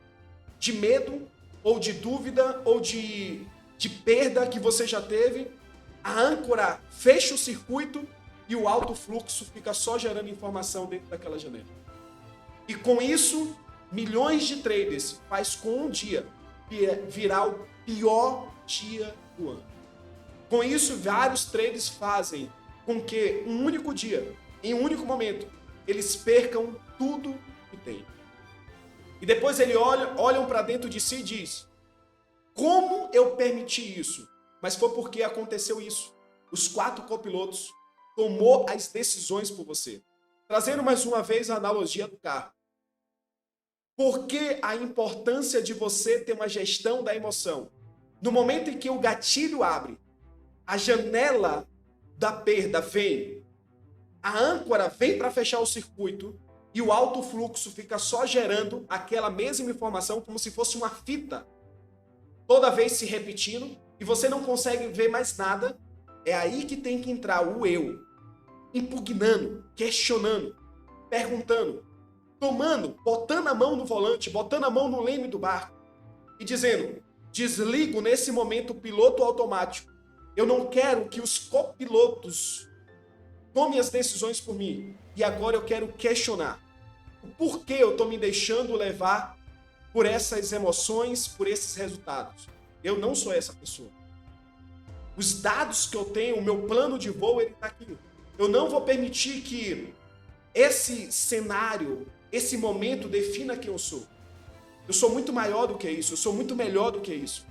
de medo, ou de dúvida, ou de perda que você já teve. A âncora fecha o circuito e o alto fluxo fica só gerando informação dentro daquela janela. E com isso, milhões de traders faz com um dia virar o pior dia do ano. Com isso, vários traders fazem com que um único dia, em um único momento, eles percam tudo que têm. E depois eles olham para dentro de si e diz: como eu permiti isso? Mas foi porque aconteceu isso. Os 4 copilotos tomou as decisões por você. Trazendo mais uma vez a analogia do carro. Por que a importância de você ter uma gestão da emoção? No momento em que o gatilho abre, a janela da perda vem, a âncora vem para fechar o circuito e o alto fluxo fica só gerando aquela mesma informação como se fosse uma fita, toda vez se repetindo, e você não consegue ver mais nada. É aí que tem que entrar o eu, impugnando, questionando, perguntando, tomando, botando a mão no volante, botando a mão no leme do barco e dizendo: desligo nesse momento o piloto automático. Eu não quero que os copilotos tomem as decisões por mim. E agora eu quero questionar o porquê eu estou me deixando levar por essas emoções, por esses resultados. Eu não sou essa pessoa. Os dados que eu tenho, o meu plano de voo, ele está aqui. Eu não vou permitir que esse cenário, esse momento defina quem eu sou. Eu sou muito maior do que isso, eu sou muito melhor do que isso.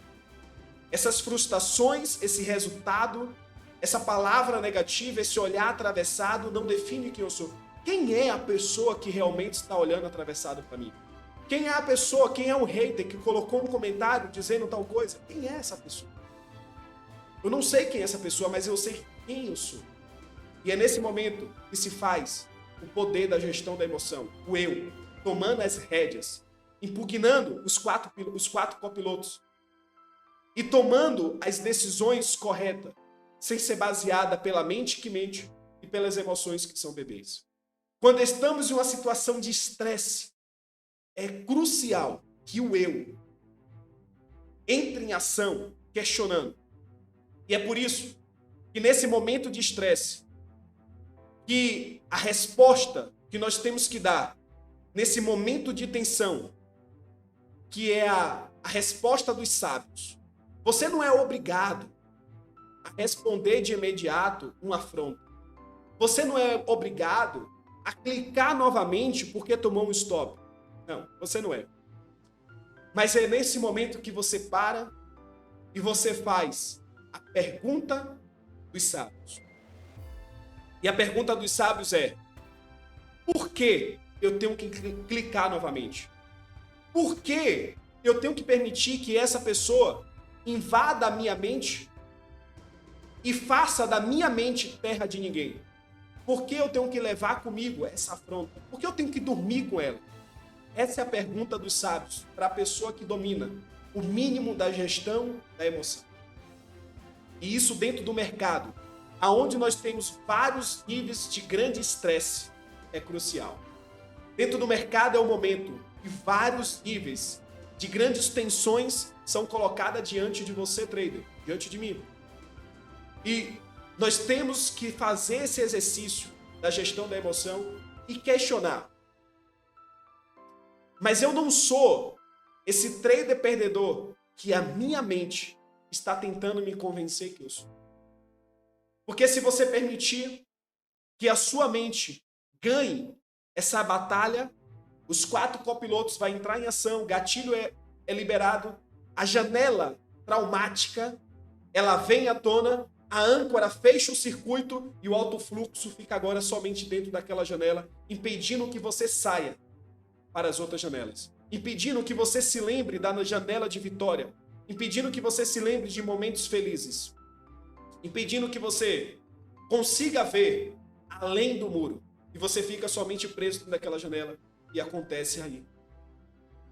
Essas frustrações, esse resultado, essa palavra negativa, esse olhar atravessado não define quem eu sou. Quem é a pessoa que realmente está olhando atravessado para mim? Quem é a pessoa, quem é o hater que colocou um comentário dizendo tal coisa? Quem é essa pessoa? Eu não sei quem é essa pessoa, mas eu sei quem eu sou. E é nesse momento que se faz o poder da gestão da emoção. O eu, tomando as rédeas, impugnando os quatro copilotos e tomando as decisões corretas, sem ser baseada pela mente que mente e pelas emoções que são bebês. Quando estamos em uma situação de estresse, é crucial que o eu entre em ação, questionando. E é por isso que nesse momento de estresse, que a resposta que nós temos que dar nesse momento de tensão, que é a resposta dos sábios, você não é obrigado a responder de imediato um afronto. Você não é obrigado a clicar novamente porque tomou um stop. Não, você não é. Mas é nesse momento que você para e você faz a pergunta dos sábios. E a pergunta dos sábios é: por que eu tenho que clicar novamente? Por que eu tenho que permitir que essa pessoa invada a minha mente e faça da minha mente terra de ninguém? Por que eu tenho que levar comigo essa afronta? Por que eu tenho que dormir com ela? Essa é a pergunta dos sábios para a pessoa que domina o mínimo da gestão da emoção. E isso dentro do mercado, aonde nós temos vários níveis de grande estresse, é crucial. Dentro do mercado é o momento que vários níveis de grandes tensões são colocadas diante de você, trader, diante de mim. E nós temos que fazer esse exercício da gestão da emoção e questionar. Mas eu não sou esse trader perdedor que a minha mente está tentando me convencer que eu sou. Porque se você permitir que a sua mente ganhe essa batalha, os 4 copilotos vão entrar em ação, o gatilho é liberado, a janela traumática, ela vem à tona, a âncora fecha o circuito e o alto fluxo fica agora somente dentro daquela janela, impedindo que você saia para as outras janelas, impedindo que você se lembre da janela de vitória, impedindo que você se lembre de momentos felizes, impedindo que você consiga ver além do muro, e você fica somente preso dentro daquela janela, e acontece aí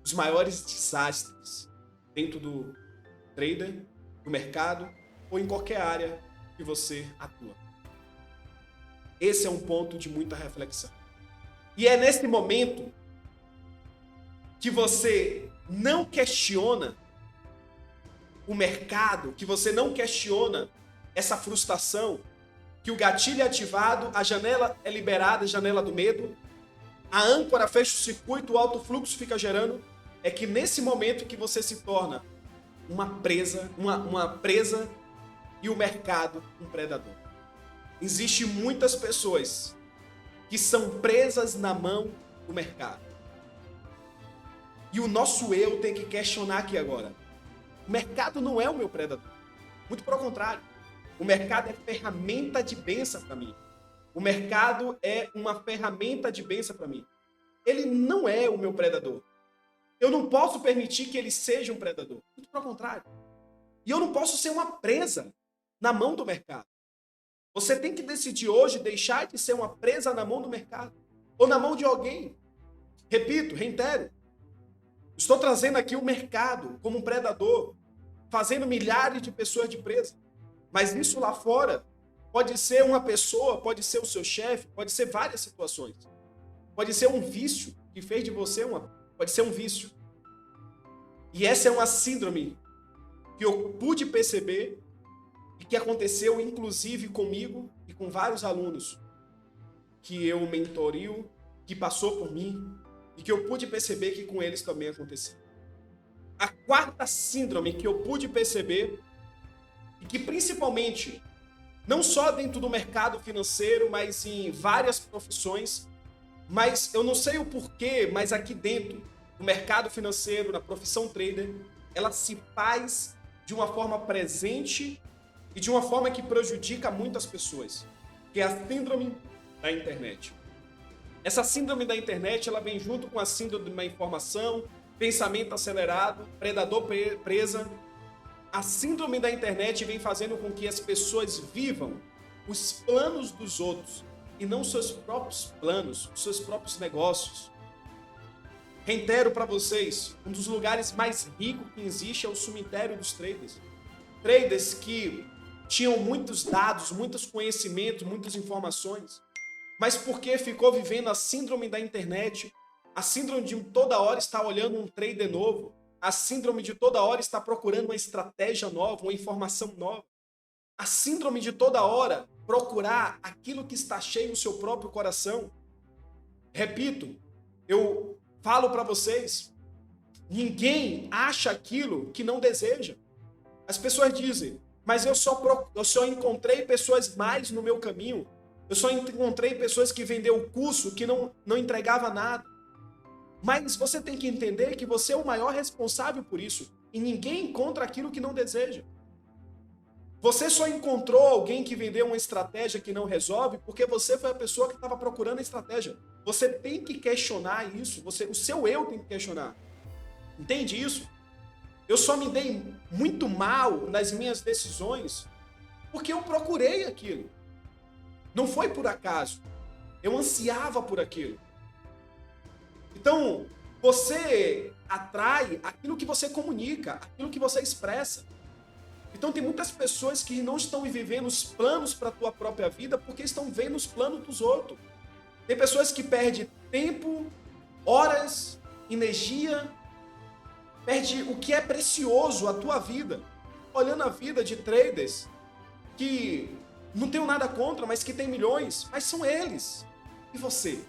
os maiores desastres dentro do trader, do mercado, ou em qualquer área que você atua. Esse é um ponto de muita reflexão. E é nesse momento que você não questiona o mercado, que você não questiona essa frustração, que o gatilho é ativado, a janela é liberada, a janela do medo, a âncora fecha o circuito, o alto fluxo fica gerando, é que nesse momento que você se torna uma presa e o mercado um predador. Existem muitas pessoas que são presas na mão do mercado. E o nosso eu tem que questionar aqui agora. O mercado não é o meu predador. Muito pelo contrário. O mercado é ferramenta de bênção para mim. O mercado é uma ferramenta de bênção para mim. Ele não é o meu predador. Eu não posso permitir que ele seja um predador. Muito pelo contrário. E eu não posso ser uma presa na mão do mercado. Você tem que decidir hoje deixar de ser uma presa na mão do mercado. Ou na mão de alguém. Repito, reitero. Estou trazendo aqui o mercado como um predador, fazendo milhares de pessoas de presa. Mas isso lá fora pode ser uma pessoa, pode ser o seu chefe, pode ser várias situações. Pode ser um vício que fez de você pode ser um vício. E essa é uma síndrome que eu pude perceber e que aconteceu inclusive comigo e com vários alunos que eu mentorio, que passou por mim e que eu pude perceber que com eles também aconteceu. A quarta síndrome que eu pude perceber e que principalmente, não só dentro do mercado financeiro, mas em várias profissões, mas eu não sei o porquê, mas aqui dentro do mercado financeiro, na profissão trader, ela se faz de uma forma presente e de uma forma que prejudica muitas pessoas, que é a síndrome da internet. Essa síndrome da internet, ela vem junto com a síndrome da informação, pensamento acelerado, predador presa. A síndrome da internet vem fazendo com que as pessoas vivam os planos dos outros e não seus próprios planos, os seus próprios negócios. Reitero para vocês, um dos lugares mais ricos que existe é o cemitério dos traders. Traders que tinham muitos dados, muitos conhecimentos, muitas informações, mas porque ficou vivendo a síndrome da internet, a síndrome de toda hora estar olhando um trader novo, a síndrome de toda hora estar procurando uma estratégia nova, uma informação nova, a síndrome de toda hora procurar aquilo que está cheio no seu próprio coração. Repito, eu falo para vocês, ninguém acha aquilo que não deseja. As pessoas dizem, mas eu só encontrei pessoas mais no meu caminho, eu só encontrei pessoas que venderam o curso que não entregava nada. Mas você tem que entender que você é o maior responsável por isso. E ninguém encontra aquilo que não deseja. Você só encontrou alguém que vendeu uma estratégia que não resolve porque você foi a pessoa que estava procurando a estratégia. Você tem que questionar isso. O seu eu tem que questionar. Entende isso? Eu só me dei muito mal nas minhas decisões porque eu procurei aquilo. Não foi por acaso. Eu ansiava por aquilo. Então, você atrai aquilo que você comunica, aquilo que você expressa. Então, tem muitas pessoas que não estão vivendo os planos para a tua própria vida porque estão vendo os planos dos outros. Tem pessoas que perdem tempo, horas, energia, perde o que é precioso, a tua vida, olhando a vida de traders que não tenho nada contra, mas que tem milhões, mas são eles. E você?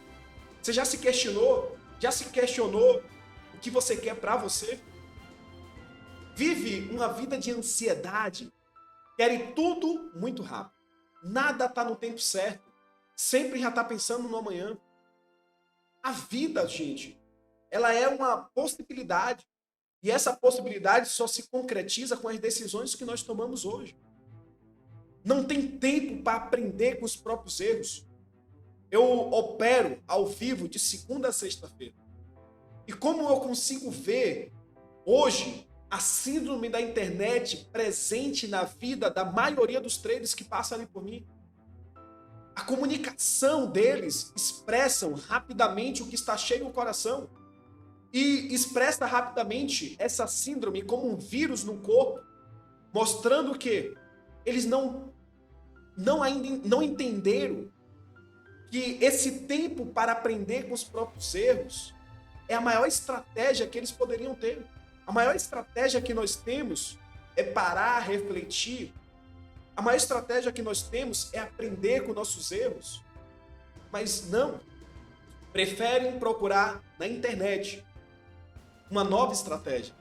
Você já se questionou? Já se questionou o que você quer para você? Vive uma vida de ansiedade, quer tudo muito rápido. Nada está no tempo certo. Sempre já está pensando no amanhã. A vida, gente, ela é uma possibilidade. E essa possibilidade só se concretiza com as decisões que nós tomamos hoje. Não tem tempo para aprender com os próprios erros. Eu opero ao vivo de segunda a sexta-feira. E como eu consigo ver hoje a síndrome da internet presente na vida da maioria dos traders que passam ali por mim. A comunicação deles expressam rapidamente o que está cheio no coração. E expressa rapidamente essa síndrome como um vírus no corpo, mostrando que eles ainda não entenderam que esse tempo para aprender com os próprios erros é a maior estratégia que eles poderiam ter. A maior estratégia que nós temos é parar, refletir. A maior estratégia que nós temos é aprender com nossos erros. Mas não. Preferem procurar na internet uma nova estratégia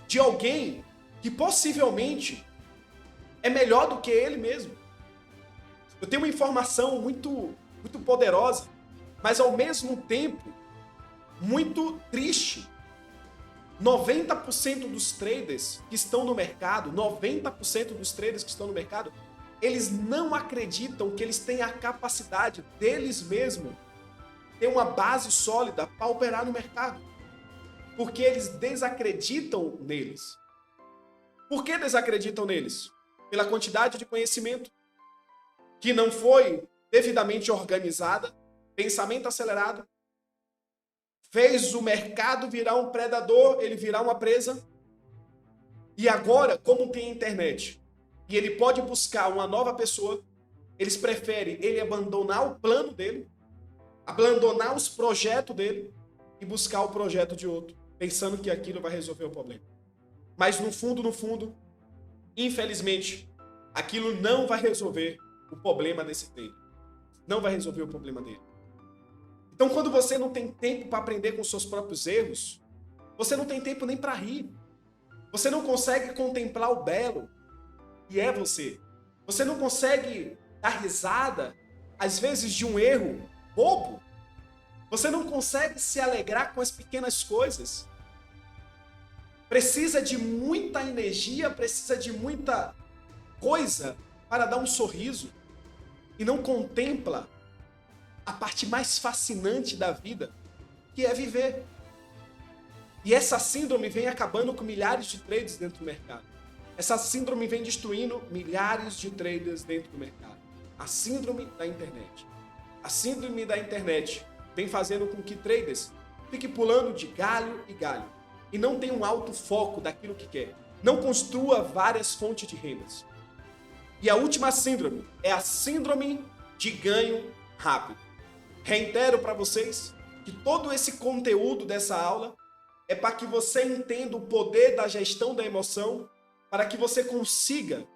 de alguém que possivelmente é melhor do que ele mesmo. Eu tenho uma informação muito poderosa, mas ao mesmo tempo muito triste. 90% dos traders que estão no mercado, 90% dos traders que estão no mercado, eles não acreditam que eles têm a capacidade deles mesmos ter uma base sólida para operar no mercado. Porque eles desacreditam neles. Por que desacreditam neles? Pela quantidade de conhecimento que não foi devidamente organizada, pensamento acelerado, fez o mercado virar um predador, ele virar uma presa. E agora, como tem internet, e ele pode buscar uma nova pessoa, eles preferem ele abandonar o plano dele, abandonar os projetos dele e buscar o projeto de outro, pensando que aquilo vai resolver o problema. Mas no fundo, infelizmente, aquilo não vai resolver o problema desse trader. Não vai resolver o problema dele. Então, quando você não tem tempo para aprender com os seus próprios erros, você não tem tempo nem para rir. Você não consegue contemplar o belo que é você. Você não consegue dar risada, às vezes, de um erro bobo. Você não consegue se alegrar com as pequenas coisas. Precisa de muita energia, precisa de muita coisa para dar um sorriso e não contempla a parte mais fascinante da vida, que é viver. E essa síndrome vem acabando com milhares de traders dentro do mercado. Essa síndrome vem destruindo milhares de traders dentro do mercado. A síndrome da internet. A síndrome da internet vem fazendo com que traders fiquem pulando de galho em galho e não tenham um alto foco daquilo que quer. Não construa várias fontes de rendas. E a última síndrome é a síndrome de ganho rápido. Reitero para vocês que todo esse conteúdo dessa aula é para que você entenda o poder da gestão da emoção, para que você consiga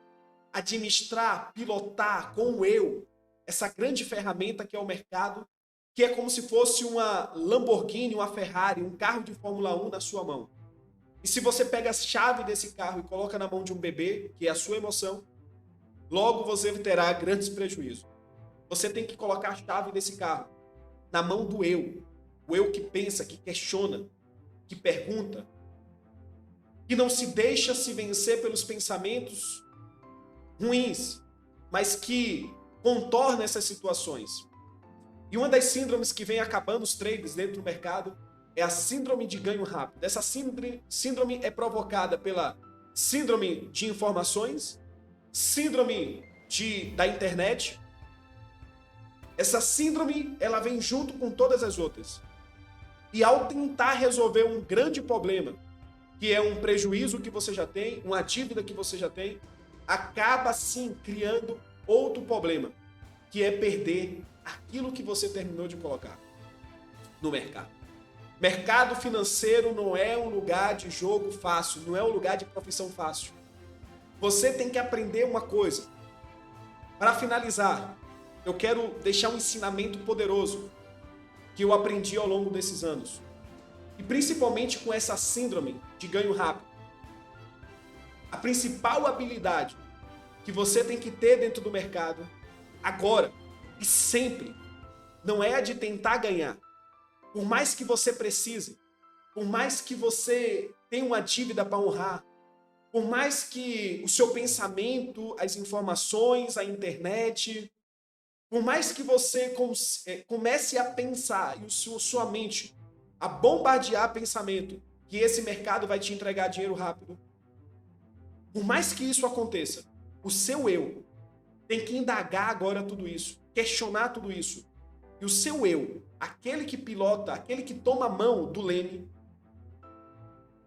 administrar, pilotar com o eu, essa grande ferramenta que é o mercado, que é como se fosse uma Lamborghini, uma Ferrari, um carro de Fórmula 1 na sua mão. E se você pega a chave desse carro e coloca na mão de um bebê, que é a sua emoção, logo você terá grandes prejuízos. Você tem que colocar a chave desse carro na mão do eu. o eu que pensa, que questiona, que pergunta, que não se deixa se vencer pelos pensamentos ruins, mas que contorna essas situações. E uma das síndromes que vem acabando os traders dentro do mercado é a síndrome de ganho rápido. Essa síndrome é provocada pela síndrome de informações, síndrome da internet. Essa síndrome, ela vem junto com todas as outras. E ao tentar resolver um grande problema, que é um prejuízo que você já tem, uma dívida que você já tem, acaba sim criando outro problema, que é perder aquilo que você terminou de colocar no mercado. Mercado financeiro não é um lugar de jogo fácil, não é um lugar de profissão fácil. Você tem que aprender uma coisa. Para finalizar, eu quero deixar um ensinamento poderoso que eu aprendi ao longo desses anos. E principalmente com essa síndrome de ganho rápido. A principal habilidade que você tem que ter dentro do mercado, agora e sempre, não é a de tentar ganhar. Por mais que você precise, por mais que você tenha uma dívida para honrar, por mais que o seu pensamento, as informações, a internet, por mais que você comece a pensar e sua mente a bombardear pensamento que esse mercado vai te entregar dinheiro rápido, por mais que isso aconteça, o seu eu tem que indagar agora tudo isso, questionar tudo isso. E o seu eu, aquele que pilota, aquele que toma a mão do leme,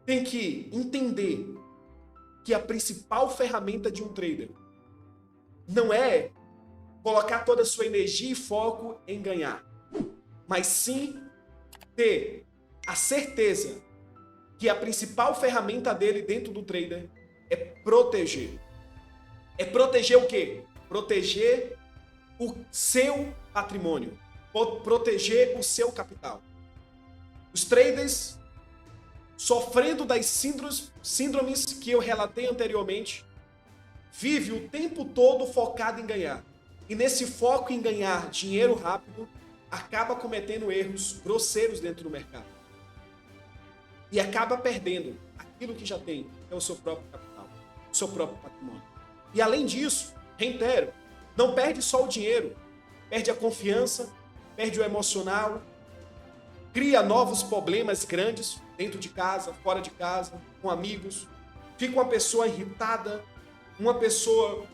tem que entender que a principal ferramenta de um trader não é colocar toda a sua energia e foco em ganhar, mas sim ter a certeza que a principal ferramenta dele dentro do trader é proteger. É proteger o quê? Proteger o seu patrimônio, proteger o seu capital. Os traders, sofrendo das síndromes que eu relatei anteriormente, vivem o tempo todo focado em ganhar. E nesse foco em ganhar dinheiro rápido, acaba cometendo erros grosseiros dentro do mercado. E acaba perdendo aquilo que já tem, que é o seu próprio capital, o seu próprio patrimônio. E além disso, reitero, não perde só o dinheiro, perde a confiança, perde o emocional, cria novos problemas grandes dentro de casa, fora de casa, com amigos, fica uma pessoa irritada, uma pessoa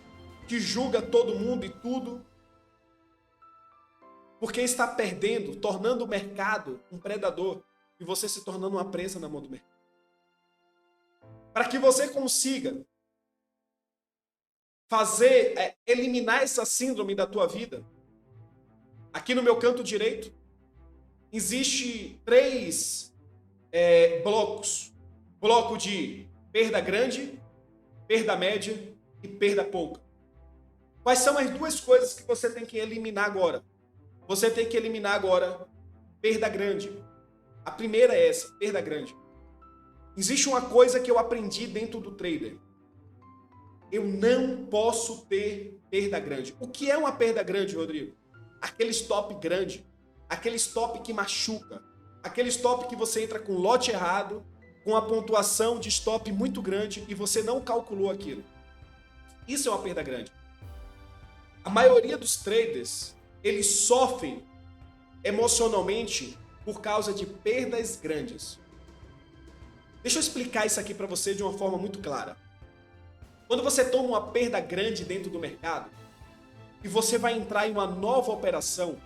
que julga todo mundo e tudo, porque está perdendo, tornando o mercado um predador e você se tornando uma presa na mão do mercado. Para que você consiga eliminar essa síndrome da tua vida, aqui no meu canto direito, existe 3 blocos. Bloco de perda grande, perda média e perda pouca. Quais são as 2 coisas que você tem que eliminar agora? Você tem que eliminar agora perda grande. A primeira é essa, perda grande. Existe uma coisa que eu aprendi dentro do trader. Eu não posso ter perda grande. O que é uma perda grande, Rodrigo? Aquele stop grande, aquele stop que machuca, aquele stop que você entra com lote errado, com a pontuação de stop muito grande e você não calculou aquilo. Isso é uma perda grande. A maioria dos traders, eles sofrem emocionalmente por causa de perdas grandes. Deixa eu explicar isso aqui para você de uma forma muito clara. Quando você toma uma perda grande dentro do mercado e você vai entrar em uma nova operação,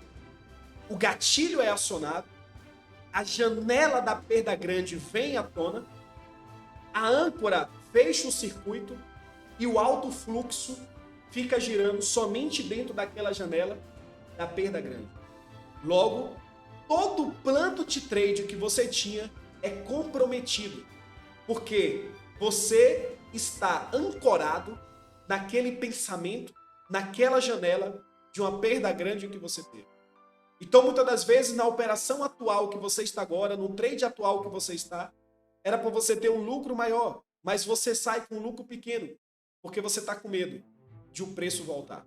o gatilho é acionado, a janela da perda grande vem à tona, a âncora fecha o circuito e o alto fluxo fica girando somente dentro daquela janela da perda grande. Logo, todo o plano de trade que você tinha é comprometido, porque você está ancorado naquele pensamento, naquela janela de uma perda grande que você teve. Então, muitas das vezes, na operação atual que você está agora, no trade atual que você está, era para você ter um lucro maior, mas você sai com um lucro pequeno, porque você está com medo de o preço voltar.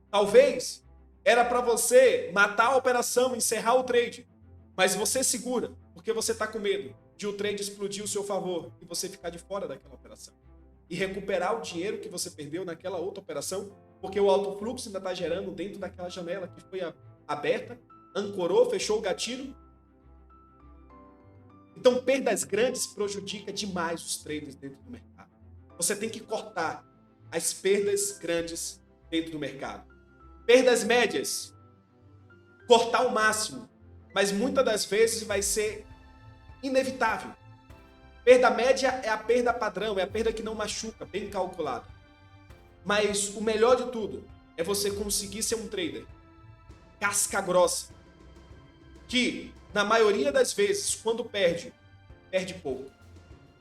Talvez Era para você matar a operação, encerrar o trade. Mas você segura, porque você está com medo de o trade explodir ao seu favor e você ficar de fora daquela operação. E recuperar o dinheiro que você perdeu naquela outra operação, porque o alto fluxo ainda está gerando dentro daquela janela que foi aberta, ancorou, fechou o gatilho. Então, perdas grandes prejudica demais os traders dentro do mercado. Você tem que cortar as perdas grandes dentro do mercado. Perdas médias, cortar o máximo, mas muitas das vezes vai ser inevitável. Perda média é a perda padrão, é a perda que não machuca, bem calculada. Mas o melhor de tudo é você conseguir ser um trader casca grossa, que na maioria das vezes, quando perde, perde pouco.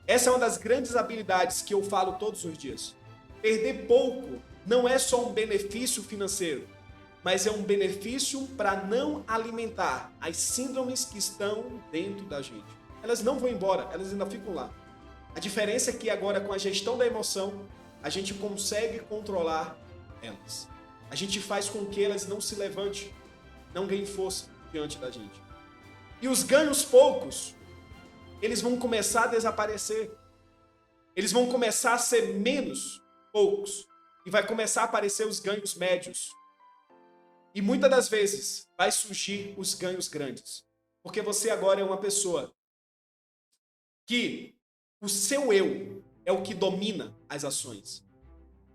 Essa é uma das grandes habilidades que eu falo todos os dias. Perder pouco não é só um benefício financeiro, mas é um benefício para não alimentar as síndromes que estão dentro da gente. Elas não vão embora, elas ainda ficam lá. A diferença é que agora, com a gestão da emoção, a gente consegue controlar elas. A gente faz com que elas não se levantem, não ganhem força diante da gente. E os ganhos poucos, eles vão começar a desaparecer. Eles vão começar a ser menos poucos. E vai começar a aparecer os ganhos médios. E muitas das vezes vai surgir os ganhos grandes. Porque você agora é uma pessoa que o seu eu é o que domina as ações.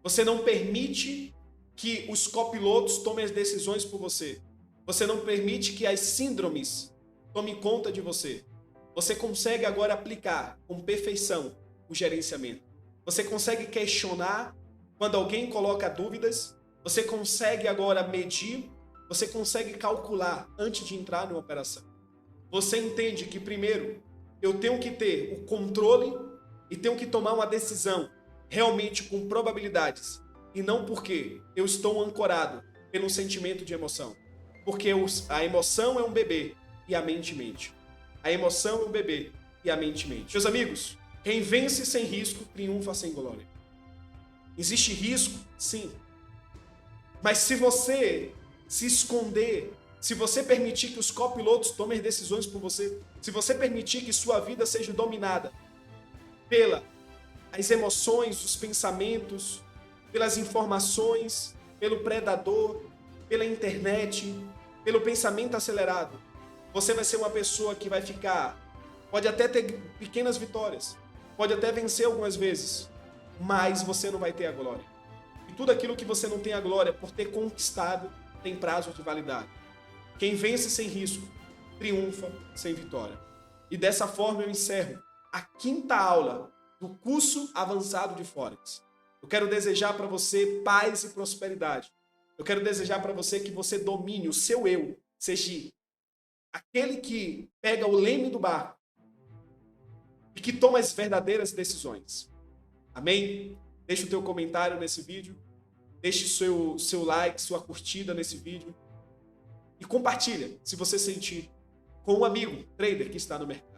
Você não permite que os copilotos tomem as decisões por você. Você não permite que as síndromes tomem conta de você. Você consegue agora aplicar com perfeição o gerenciamento. Você consegue questionar quando alguém coloca dúvidas. Você consegue agora medir. Você consegue calcular antes de entrar numa operação. Você entende que, primeiro, eu tenho que ter o controle e tenho que tomar uma decisão realmente com probabilidades. E não porque eu estou ancorado pelo sentimento de emoção. Porque a emoção é um bebê e a mente mente. A emoção é um bebê e a mente mente. Meus amigos, quem vence sem risco, triunfa sem glória. Existe risco? Sim. Mas se você se esconder, se você permitir que os copilotos tomem decisões por você, se você permitir que sua vida seja dominada pelas emoções, os pensamentos, pelas informações, pelo predador, pela internet, pelo pensamento acelerado, você vai ser uma pessoa que vai ficar, pode até ter pequenas vitórias, pode até vencer algumas vezes, mas você não vai ter a glória. E tudo aquilo que você não tem a glória por ter conquistado tem prazo de validade. Quem vence sem risco, triunfa sem vitória. E dessa forma eu encerro a 5ª aula do curso avançado de Forex. Eu quero desejar para você paz e prosperidade. Eu quero desejar para você que você domine o seu eu, seja aquele que pega o leme do barco e que toma as verdadeiras decisões. Amém? Deixa o teu comentário nesse vídeo, deixe seu like, sua curtida nesse vídeo e compartilha, se você sentir, com um amigo trader que está no mercado.